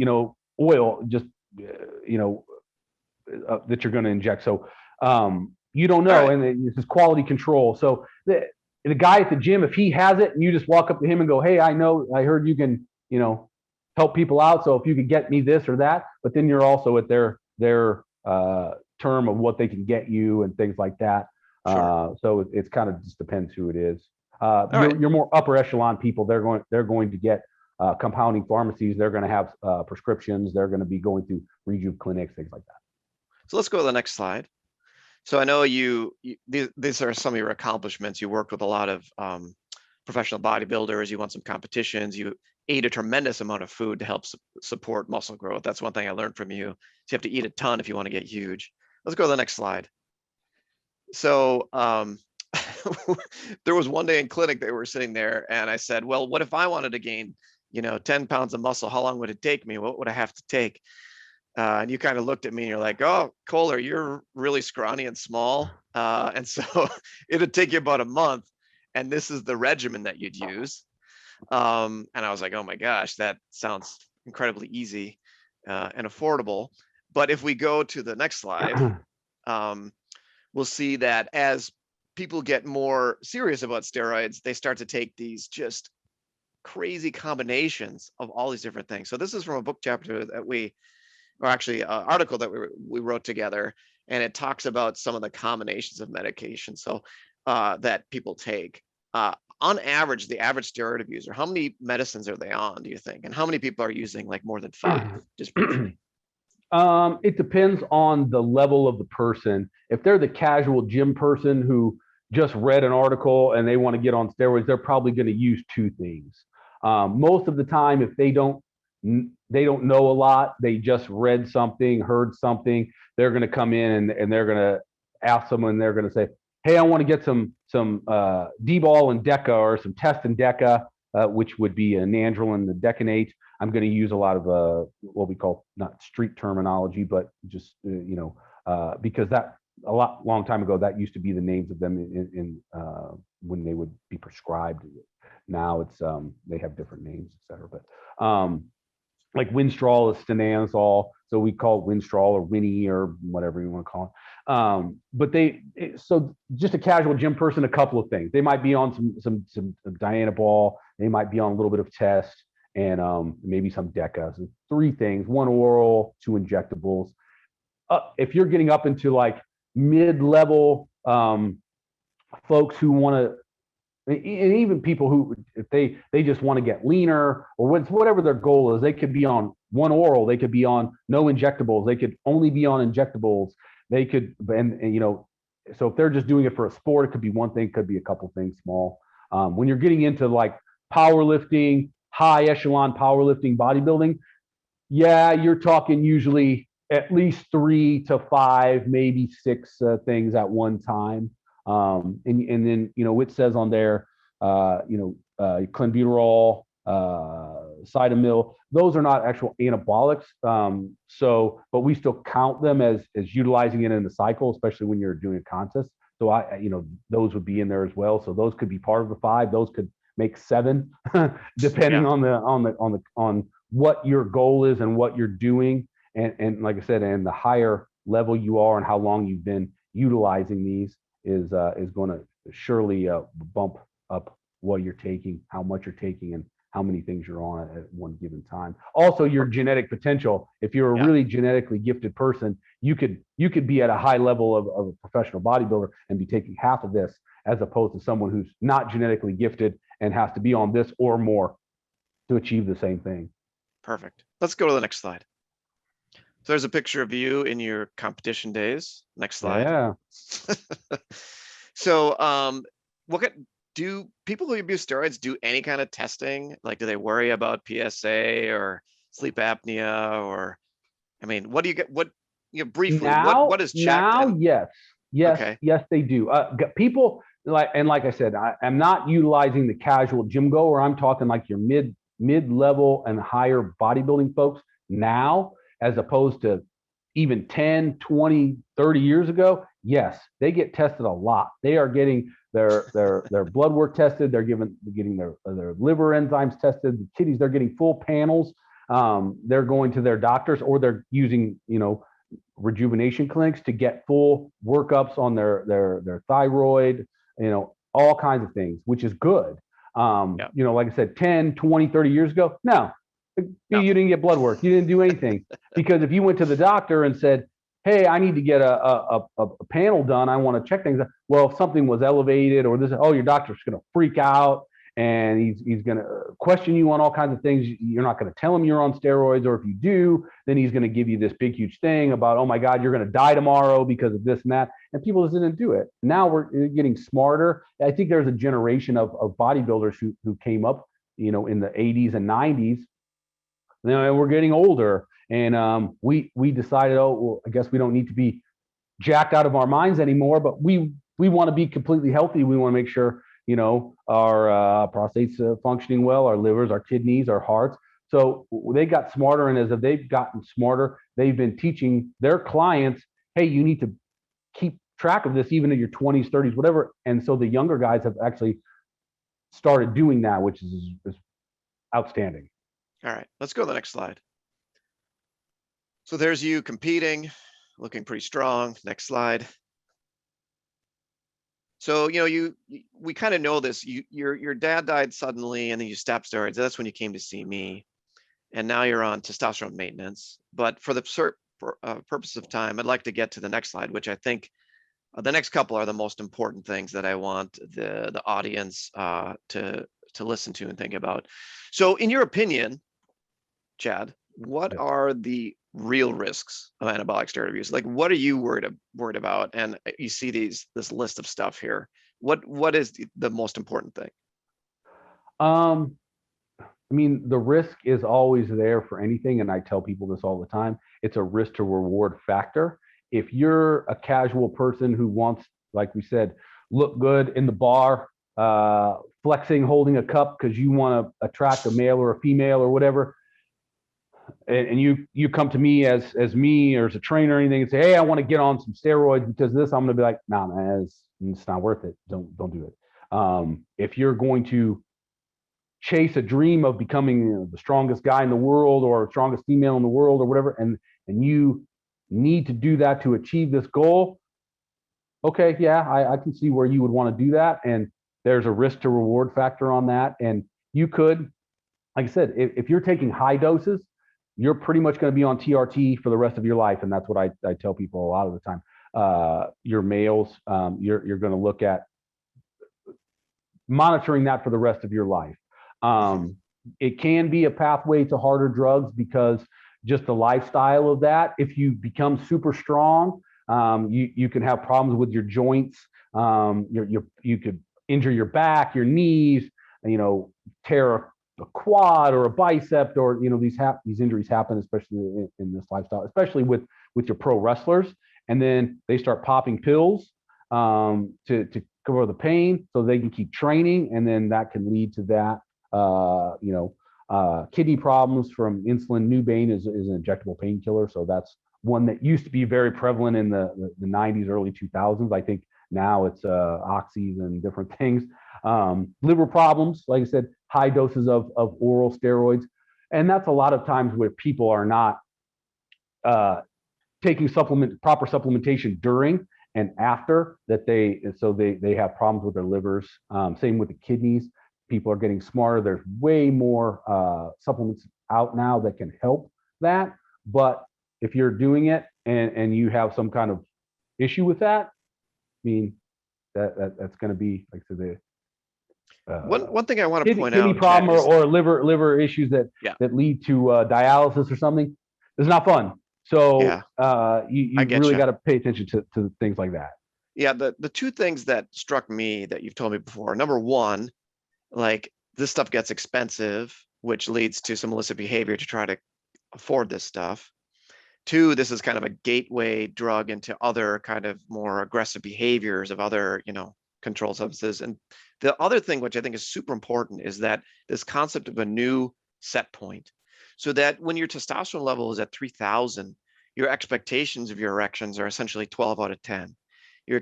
oil, just, that you're going to inject. So you don't know. Right. And this is quality control. So the guy at the gym, if he has it and you just walk up to him and go, hey, I heard you can, help people out. So if you could get me this or that, but then you're also at their term of what they can get you and things like that. Sure. So it's kind of just depends who it is. You're more upper echelon people. They're going to get compounding pharmacies. They're going to have prescriptions. They're going to be going through rejuve clinics, things like that. So let's go to the next slide. So I know these are some of your accomplishments. You worked with a lot of professional bodybuilders. You won some competitions. You ate a tremendous amount of food to help support muscle growth. That's one thing I learned from you. So you have to eat a ton if you want to get huge. Let's go to the next slide. So there was one day in clinic, they were sitting there and I said, well, what if I wanted to gain, 10 pounds of muscle? How long would it take me? What would I have to take? And you kind of looked at me and you're like, oh, Kohler, you're really scrawny and small. And so it'd take you about a month. And this is the regimen that you'd use. And I was like, oh my gosh, that sounds incredibly easy and affordable. But if we go to the next slide, we'll see that as people get more serious about steroids, they start to take these just crazy combinations of all these different things. So this is from a book chapter that article that we wrote together, and it talks about some of the combinations of medication that people take. On average, the average steroid abuser, how many medicines are they on, do you think? And how many people are using like more than 5? Just briefly. It depends on the level of the person. If they're the casual gym person who just read an article and they want to get on steroids, they're probably going to use 2 things. Most of the time, if they don't know a lot, they just read something, heard something, they're going to come in and they're going to ask someone, they're going to say, hey, I want to get some D-bol and DECA or some Test and DECA, which would be a nandrolone and the decanate. I'm going to use a lot of what we call, not street terminology, but just, because that long time ago, that used to be the names of them in when they would be prescribed. Now it's, they have different names, et cetera. But like Winstrol is stanazol, so we call it Winstrol or Winnie or whatever you want to call it. But so just a casual gym person, a couple of things. They might be on some Dianabol. They might be on a little bit of Test, and maybe some DECA. So 3 things: 1 oral, 2 injectables. If you're getting up into like mid-level folks who want to, and even people who, if they just want to get leaner, or whatever their goal is, they could be on 1 oral, they could be on no injectables, they could only be on injectables, they could, and you know, so if they're just doing it for a sport, it could be 1 thing, could be a couple things small. When you're getting into like powerlifting, high echelon powerlifting, bodybuilding, yeah, you're talking usually at least 3 to 5, maybe 6 things at one time. And then, you know, it says on there, clenbuterol, cytomel, those are not actual anabolics. But we still count them as utilizing it in the cycle, especially when you're doing a contest. So those would be in there as well. So those could be part of the 5. Those could make 7, depending on what your goal is and what you're doing. And like I said, and the higher level you are and how long you've been utilizing these is going to surely bump up what you're taking, how much you're taking, and how many things you're on at one given time. Also, your genetic potential. If you're a really genetically gifted person, you could be at a high level of a professional bodybuilder and be taking half of this, as opposed to someone who's not genetically gifted and has to be on this or more to achieve the same thing. Perfect. Let's go to the next slide. So there's a picture of you in your competition days. Next slide. Yeah. So do people who abuse steroids do any kind of testing? Like, do they worry about PSA or sleep apnea, or, I mean, what do you get? Briefly, what is checked? Now, yes, they do. People like I said, I'm not utilizing the casual gym goer. I'm talking like your mid-level and higher bodybuilding folks now, as opposed to even 10, 20, 30 years ago. Yes, they get tested a lot. They are getting their blood work tested. They're getting their liver enzymes tested. The kidneys, they're getting full panels. They're going to their doctors, or they're using, rejuvenation clinics to get full workups on their thyroid, all kinds of things, which is good. Like I said, 10, 20, 30 years ago, no, you didn't get blood work. You didn't do anything. Because if you went to the doctor and said, hey, I need to get a panel done, I want to check things. Well, if something was elevated or this, your doctor's going to freak out, and he's going to question you on all kinds of things. You're not going to tell him you're on steroids, or if you do, then he's going to give you this big, huge thing about, oh my God, you're going to die tomorrow because of this and that. And people just didn't do it. Now we're getting smarter. I think there's a generation of bodybuilders who came up, in the 80s and 90s. And we're getting older, and we decided, I guess we don't need to be jacked out of our minds anymore, but we want to be completely healthy. We want to make sure, our prostate's functioning well, our livers, our kidneys, our hearts. So they got smarter, and as they've gotten smarter, they've been teaching their clients, hey, you need to keep track of this even in your 20s, 30s, whatever. And so the younger guys have actually started doing that, which is outstanding. All right, let's go to the next slide. So there's you competing, looking pretty strong. Next slide. So, we kind of know this. Your dad died suddenly, and then you stopped steroids. That's when you came to see me, and now you're on testosterone maintenance. But for the purpose of time, I'd like to get to the next slide, which I think the next couple are the most important things that I want the audience to listen to and think about. So, in your opinion, Chad, what are the real risks of anabolic steroid abuse? Like, what are you worried about? And you see this list of stuff here. What is the most important thing? I mean, the risk is always there for anything, and I tell people this all the time. It's a risk to reward factor. If you're a casual person who wants, like we said, look good in the bar, flexing, holding a cup because you want to attract a male or a female or whatever, and you come to me as me or as a trainer or anything and say, hey, I want to get on some steroids because of this, I'm going to be like, nah, man, it's not worth it. Don't do it. If you're going to chase a dream of becoming the strongest guy in the world or strongest female in the world or whatever, and you need to do that to achieve this goal, okay, yeah, I can see where you would want to do that. And there's a risk to reward factor on that. And you could like I said, if you're taking high doses, you're pretty much going to be on TRT for the rest of your life. And that's what I tell people a lot of the time. Your males, you're going to look at monitoring that for the rest of your life. It can be a pathway to harder drugs because just the lifestyle of that. If you become super strong, you can have problems with your joints. You could injure your back, your knees, tear a quad or a bicep, or these injuries happen, especially in this lifestyle, especially with your pro wrestlers. And then they start popping pills to cover the pain so they can keep training, and then that can lead to that. Kidney problems from insulin. Nubane is an injectable painkiller, so that's one that used to be very prevalent in the 90s, early 2000s. I think now it's oxys and different things. Liver problems, like I said, high doses of oral steroids, and that's a lot of times where people are not taking proper supplementation during and after that. They have problems with their livers. Same with the kidneys. People are getting smarter. There's way more supplements out now that can help that. But if you're doing it and you have some kind of issue with that, I mean, that's going to be, like I said, one thing I want to point out, kidney problem or liver issues that lead to dialysis or something is not fun. So you really got to pay attention to things like that. Yeah, the two things that struck me that you've told me before. Number one, like, this stuff gets expensive, which leads to some illicit behavior to try to afford this stuff. Two, this is kind of a gateway drug into other kind of more aggressive behaviors of other, controlled substances. And the other thing, which I think is super important, is that this concept of a new set point, so that when your testosterone level is at 3,000, your expectations of your erections are essentially 12 out of 10. Your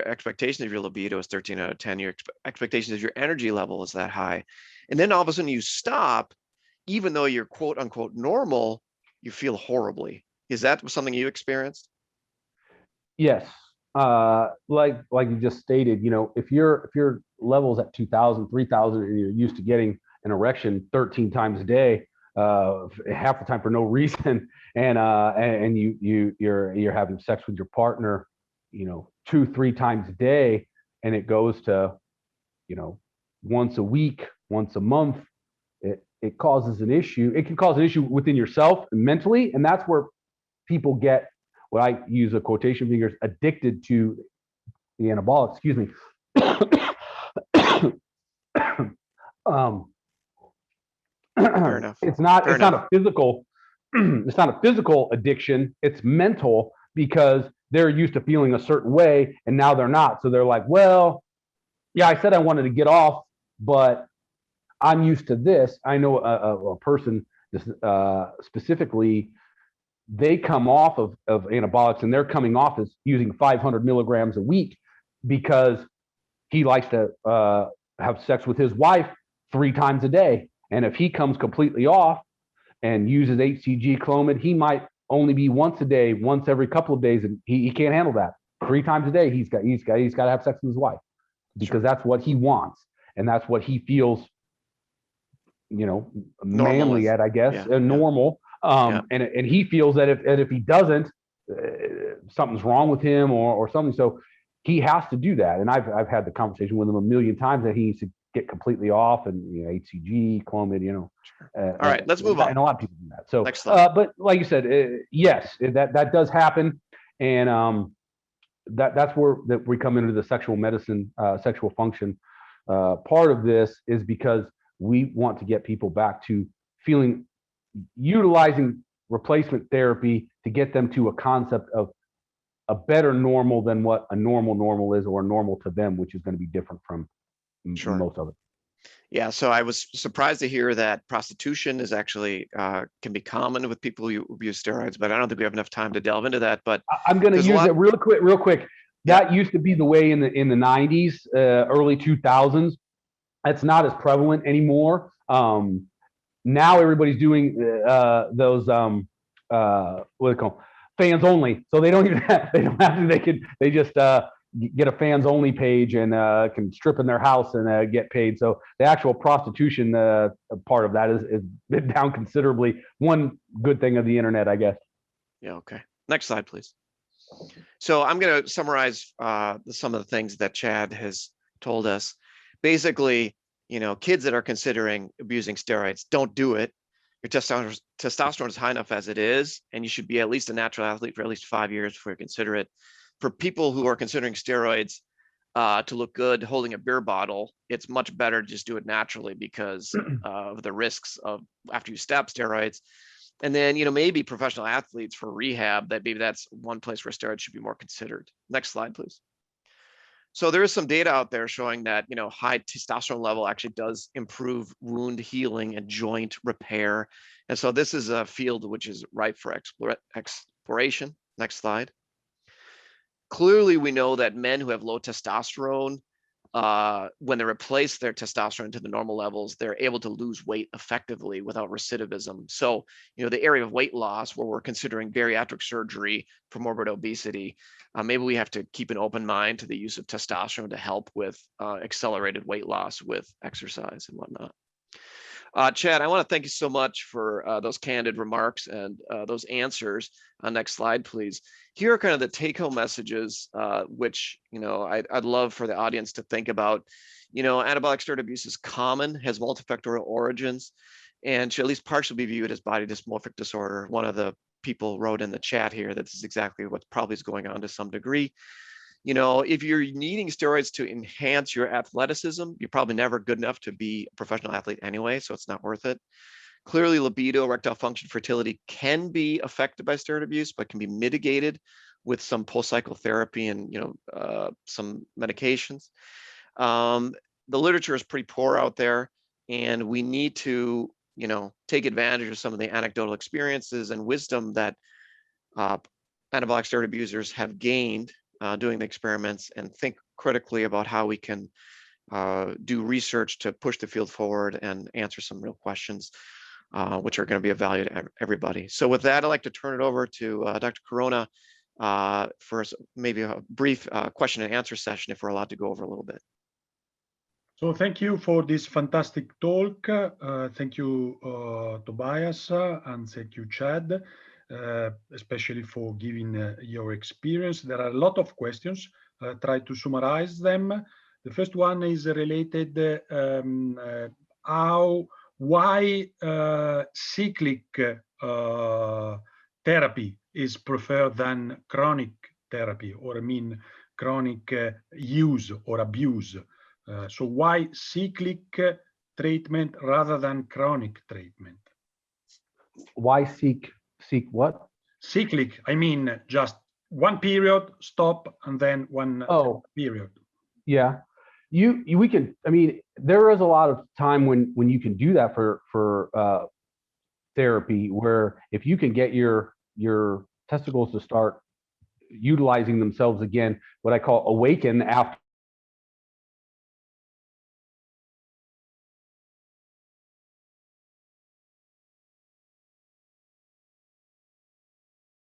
expectation of your libido is 13 out of 10. Your expectations of your energy level is that high. And then all of a sudden you stop, even though you're quote unquote normal, you feel horribly. Is that something you experienced? Yes. Like you just stated, if your level's at 2,000, 3,000, and you're used to getting an erection 13 times a day, half the time for no reason, and you're having sex with your partner, 2-3 times a day, and it goes to, once a week, once a month, it causes an issue. It can cause an issue within yourself and mentally, and that's where people get, what I use a quotation fingers, addicted to the anabolic. Excuse me. Fair enough. It's not a physical. It's not a physical addiction. It's mental, because they're used to feeling a certain way, and now they're not. So they're like, well, yeah, I said I wanted to get off, but I'm used to this. I know a person specifically, they come off of anabolics, and they're coming off as using 500 milligrams a week because he likes to have sex with his wife 3 times a day. And if he comes completely off and uses HCG Clomid, he might only be once a day, once every couple of days, and he can't handle that. 3 times a day, he's got to have sex with his wife, because that's what he wants, and that's what he feels, manly at, I guess, normal. And he feels that if he doesn't, something's wrong with him or something. So he has to do that. And I've had the conversation with him a million times that he needs to get completely off, and HCG, Clomid, All right, let's move on. And a lot of people do that. So, next slide. but like you said, yes, that does happen, and that's where we come into the sexual medicine, sexual function part of this, is because we want to get people back to utilizing replacement therapy to get them to a concept of a better normal than what a normal is, or normal to them, which is going to be different from most of it. Yeah, so I was surprised to hear that prostitution is actually can be common with people who abuse steroids, but I don't think we have enough time to delve into that. But I'm going to use it real quick. That used to be the way in the 90s, early 2000s. That's not as prevalent anymore. Now everybody's doing those what do they call them? Fans only. So they don't even have, they just get a fans only page and can strip in their house and get paid. So the actual prostitution part of that is been down considerably. One good thing of the internet, I guess. Yeah. Okay. Next slide, please. So I'm going to summarize some of the things that Chad has told us. Basically, kids that are considering abusing steroids, don't do it. Your testosterone is high enough as it is, and you should be at least a natural athlete for at least 5 years before you consider it. For people who are considering steroids to look good holding a beer bottle, it's much better to just do it naturally because of the risks of after you stop steroids. And then, maybe professional athletes for rehab, that maybe that's one place where steroids should be more considered. Next slide, please. So there is some data out there showing that, high testosterone level actually does improve wound healing and joint repair. And so this is a field which is ripe for exploration. Next slide. Clearly, we know that men who have low testosterone, when they replace their testosterone to the normal levels, they're able to lose weight effectively without recidivism. So, the area of weight loss where we're considering bariatric surgery for morbid obesity, maybe we have to keep an open mind to the use of testosterone to help with accelerated weight loss with exercise and whatnot. Chad, I want to thank you so much for those candid remarks and those answers. Next slide, please. Here are kind of the take-home messages, which, I'd love for the audience to think about. Anabolic steroid abuse is common, has multifactorial origins, and should at least partially be viewed as body dysmorphic disorder. One of the people wrote in the chat here that this is exactly what probably is going on to some degree. If you're needing steroids to enhance your athleticism, you're probably never good enough to be a professional athlete anyway, so it's not worth it. Clearly, libido, erectile function, fertility can be affected by steroid abuse, but can be mitigated with some post-cycle therapy and some medications. The literature is pretty poor out there, and we need to take advantage of some of the anecdotal experiences and wisdom that anabolic steroid abusers have gained doing the experiments, and think critically about how we can do research to push the field forward and answer some real questions, which are going to be of value to everybody. So with that, I'd like to turn it over to Dr. Corona for maybe a brief question and answer session, if we're allowed to go over a little bit. So thank you for this fantastic talk. Thank you, Tobias, and thank you, Chad. Especially for giving your experience. There are a lot of questions. Try to summarize them. The first one is related why cyclic therapy is preferred than chronic therapy, or chronic use or abuse. So why cyclic treatment rather than chronic treatment? Why seek what? Cyclic, just one period, stop, and then one period. Yeah, we can. There is a lot of time when you can do that for therapy, where if you can get your testicles to start utilizing themselves again, what I call awaken after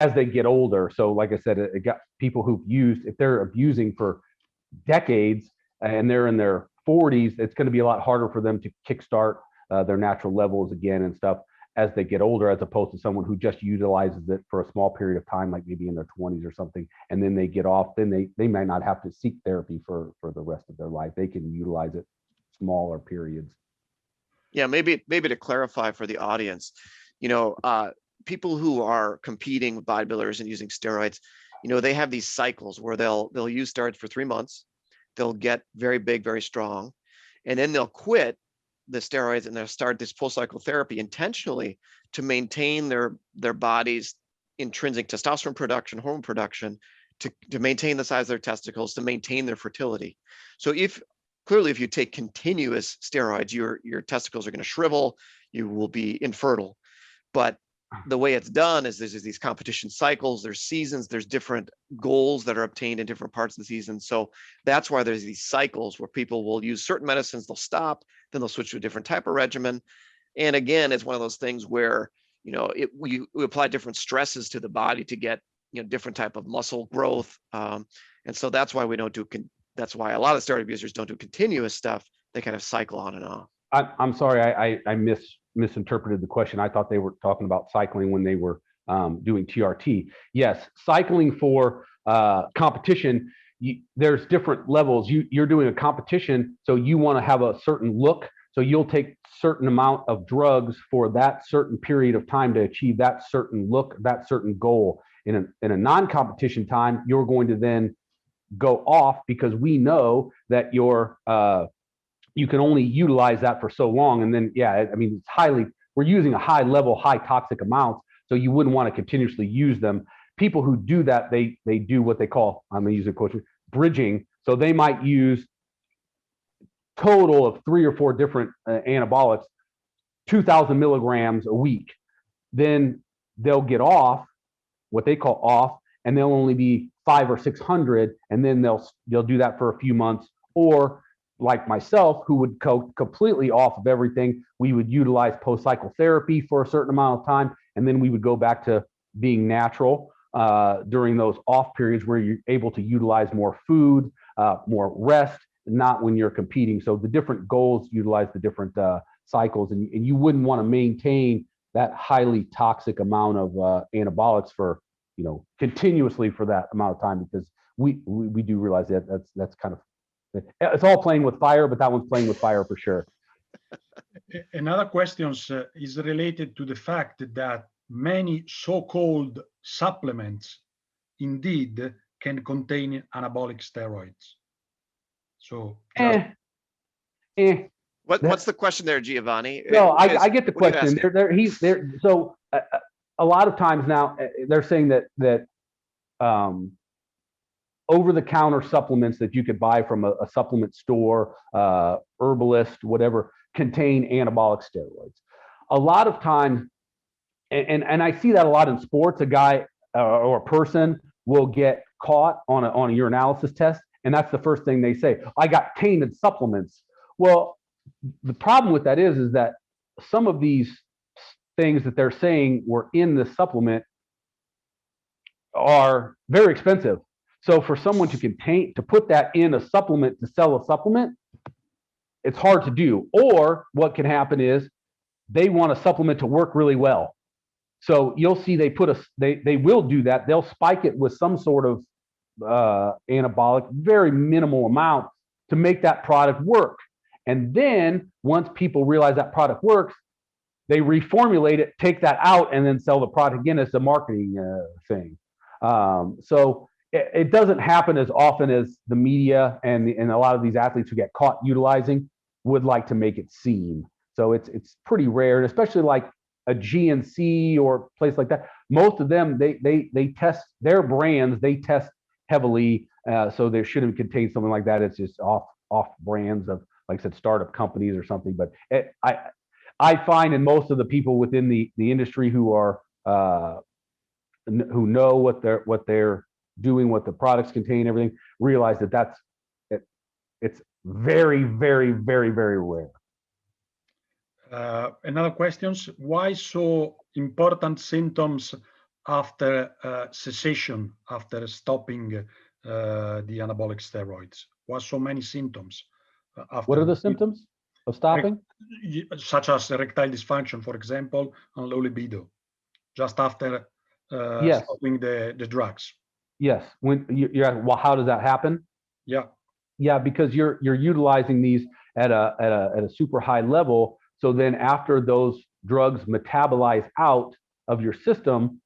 as they get older. So like I said, it got people who've used, if they're abusing for decades and they're in their 40s, it's going to be a lot harder for them to kickstart their natural levels again and stuff as they get older, as opposed to someone who just utilizes it for a small period of time, like maybe in their 20s or something, and then they get off. Then they might not have to seek therapy for the rest of their life. They can utilize it smaller periods. Yeah, maybe to clarify for the audience, people who are competing with bodybuilders and using steroids, they have these cycles where they'll use steroids for 3 months, they'll get very big, very strong, and then they'll quit the steroids and they'll start this post-cycle therapy intentionally to maintain their body's intrinsic testosterone production, hormone production, to maintain the size of their testicles, to maintain their fertility. So if you take continuous steroids, your testicles are going to shrivel, you will be infertile. But the way it's done is there's these competition cycles, there's seasons, there's different goals that are obtained in different parts of the season. So that's why there's these cycles where people will use certain medicines, they'll stop, then they'll switch to a different type of regimen. And again, it's one of those things where, we apply different stresses to the body to get, different type of muscle growth. And so that's why we don't do, that's why a lot of steroid abusers don't do continuous stuff. They kind of cycle on and off. I'm sorry, I misinterpreted the question. I thought they were talking about cycling when they were doing TRT. Yes, cycling for competition, there's different levels. You're doing a competition, so you want to have a certain look. So you'll take certain amount of drugs for that certain period of time to achieve that certain look, that certain goal. In a non-competition time, you're going to then go off because we know that you can only utilize that for so long. And then, yeah, I mean, we're using a high level, high toxic amounts. So you wouldn't want to continuously use them. People who do that, they do what they call, I'm going to use a quote, bridging. So they might use total of 3 or 4 different anabolics, 2,000 milligrams a week. Then they'll get off, what they call off, and they'll only be 500 or 600, and then they'll do that for a few months. Or like myself, who would go completely off of everything, we would utilize post-cycle therapy for a certain amount of time, and then we would go back to being natural during those off periods where you're able to utilize more food, more rest, not when you're competing. So the different goals utilize the different cycles, and you wouldn't want to maintain that highly toxic amount of anabolics for, continuously for that amount of time, because we do realize that that's kind of, it's all playing with fire, but that one's playing with fire for sure. Another question is related to the fact that many so-called supplements indeed can contain anabolic steroids. So what's the question there, Giovanni? No, I get the question. So a lot of times now they're saying that over-the-counter supplements that you could buy from a supplement store, herbalist, whatever, contain anabolic steroids. A lot of times, and I see that a lot in sports, a guy or a person will get caught on a urinalysis test, and that's the first thing they say, I got tainted supplements. Well, the problem with that is that some of these things that they're saying were in the supplement are very expensive. So for someone to put that in a supplement to sell a supplement, it's hard to do. Or what can happen is they want a supplement to work really well. So you'll see they will do that. They'll spike it with some sort of anabolic, very minimal amount to make that product work. And then once people realize that product works, they reformulate it, take that out, and then sell the product again as a marketing thing. So it doesn't happen as often as the media and a lot of these athletes who get caught utilizing would like to make it seem. So it's pretty rare, and especially like a GNC or a place like that. Most of them, they test their brands, they test heavily, so they shouldn't contain something like that. It's just off brands of, like I said, startup companies or something. But I find in most of the people within the industry who know what they're doing, what the products contain, everything, realize that it's very, very, very, very rare. Another question: why so important symptoms after cessation, after stopping the anabolic steroids? Why so many symptoms? What are the symptoms of stopping? Such as erectile dysfunction, for example, and low libido, just after stopping the drugs. Yes. When you're well, how does that happen? Yeah, because you're utilizing these at a super high level. So then after those drugs metabolize out of your system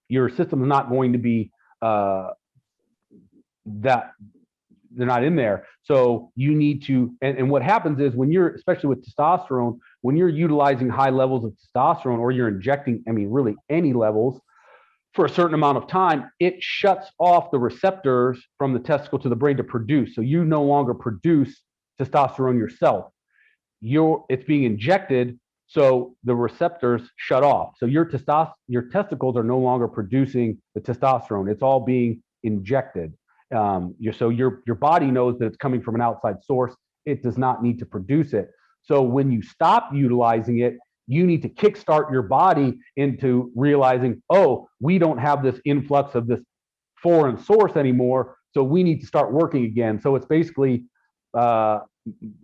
is not going to be that they're not in there. So you need to, and what happens is when you're, especially with testosterone, when you're utilizing high levels of testosterone or you're injecting, really any levels for a certain amount of time, it shuts off the receptors from the testicle to the brain to produce. So you no longer produce testosterone yourself. It's being injected, so the receptors shut off. So your testicles are no longer producing the testosterone. It's all being injected. So your body knows that it's coming from an outside source. It does not need to produce it. So when you stop utilizing it, you need to kickstart your body into realizing, oh, we don't have this influx of this foreign source anymore. So we need to start working again. So it's basically, well,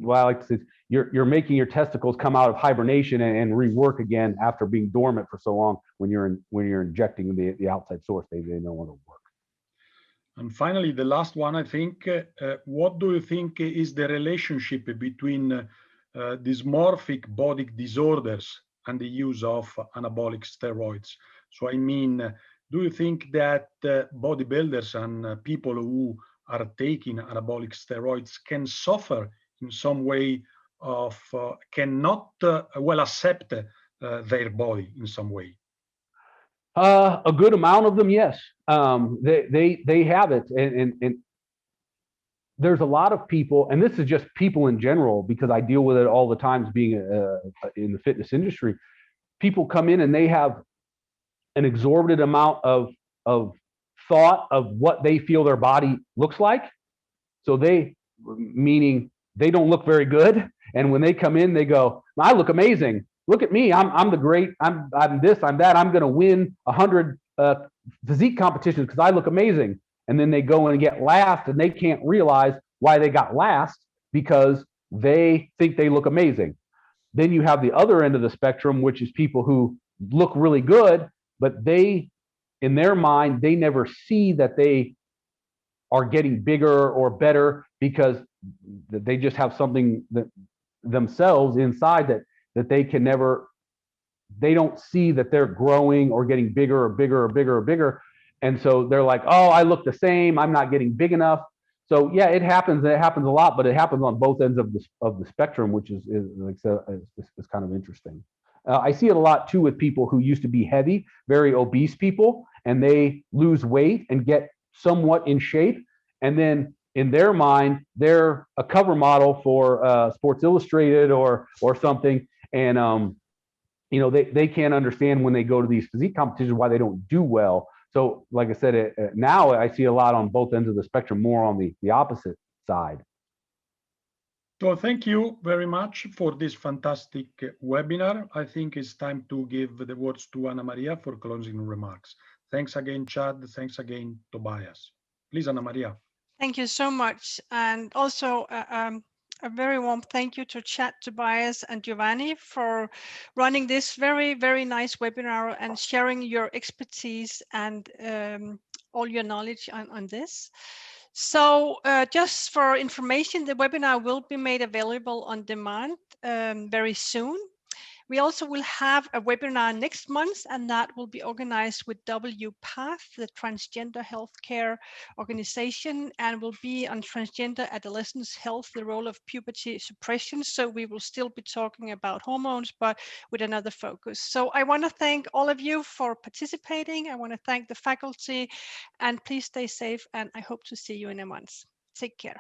I like to say, you're making your testicles come out of hibernation and rework again after being dormant for so long. When you're injecting the outside source, they no longer work. And finally, the last one, I think, what do you think is the relationship between dysmorphic body disorders and the use of anabolic steroids? So I mean, do you think that bodybuilders and people who are taking anabolic steroids can suffer in some way of, cannot well accept their body in some way? A good amount of them, yes. They have it, and there's a lot of people, and this is just people in general, because I deal with it all the times being in the fitness industry. People come in and they have an exorbitant amount of thought of what they feel their body looks like. So meaning they don't look very good, and when they come in, they go, "I look amazing. Look at me. I'm the great. I'm this. I'm that. I'm going to win 100 physique competitions because I look amazing." And then they go and get last, and they can't realize why they got last because they think they look amazing. Then you have the other end of the spectrum, which is people who look really good, but they, in their mind, they never see that they are getting bigger or better because they just have something that themselves inside that they can never, they don't see that they're growing or getting bigger or bigger or bigger or bigger. And so they're like, oh, I look the same. I'm not getting big enough. So yeah, it happens. It happens a lot, but it happens on both ends of the spectrum, which is like is kind of interesting. I see it a lot too with people who used to be heavy, very obese people, and they lose weight and get somewhat in shape. And then in their mind, they're a cover model for Sports Illustrated or something. And, you know, they can't understand when they go to these physique competitions why they don't do well. So like I said, now I see a lot on both ends of the spectrum, more on the opposite side. So thank you very much for this fantastic webinar. I think it's time to give the words to Annamaria for closing remarks. Thanks again, Chad. Thanks again, Tobias. Please, Annamaria. Thank you so much. And also a very warm thank you to Chad, Tobias, and Giovanni for running this very, very nice webinar and sharing your expertise and all your knowledge on this. So just for information, the webinar will be made available on demand very soon. We also will have a webinar next month, and that will be organized with WPATH, the Transgender Healthcare Organization, and will be on transgender adolescents' health, the role of puberty suppression. So we will still be talking about hormones, but with another focus. So I want to thank all of you for participating. I want to thank the faculty, and please stay safe, and I hope to see you in a month. Take care.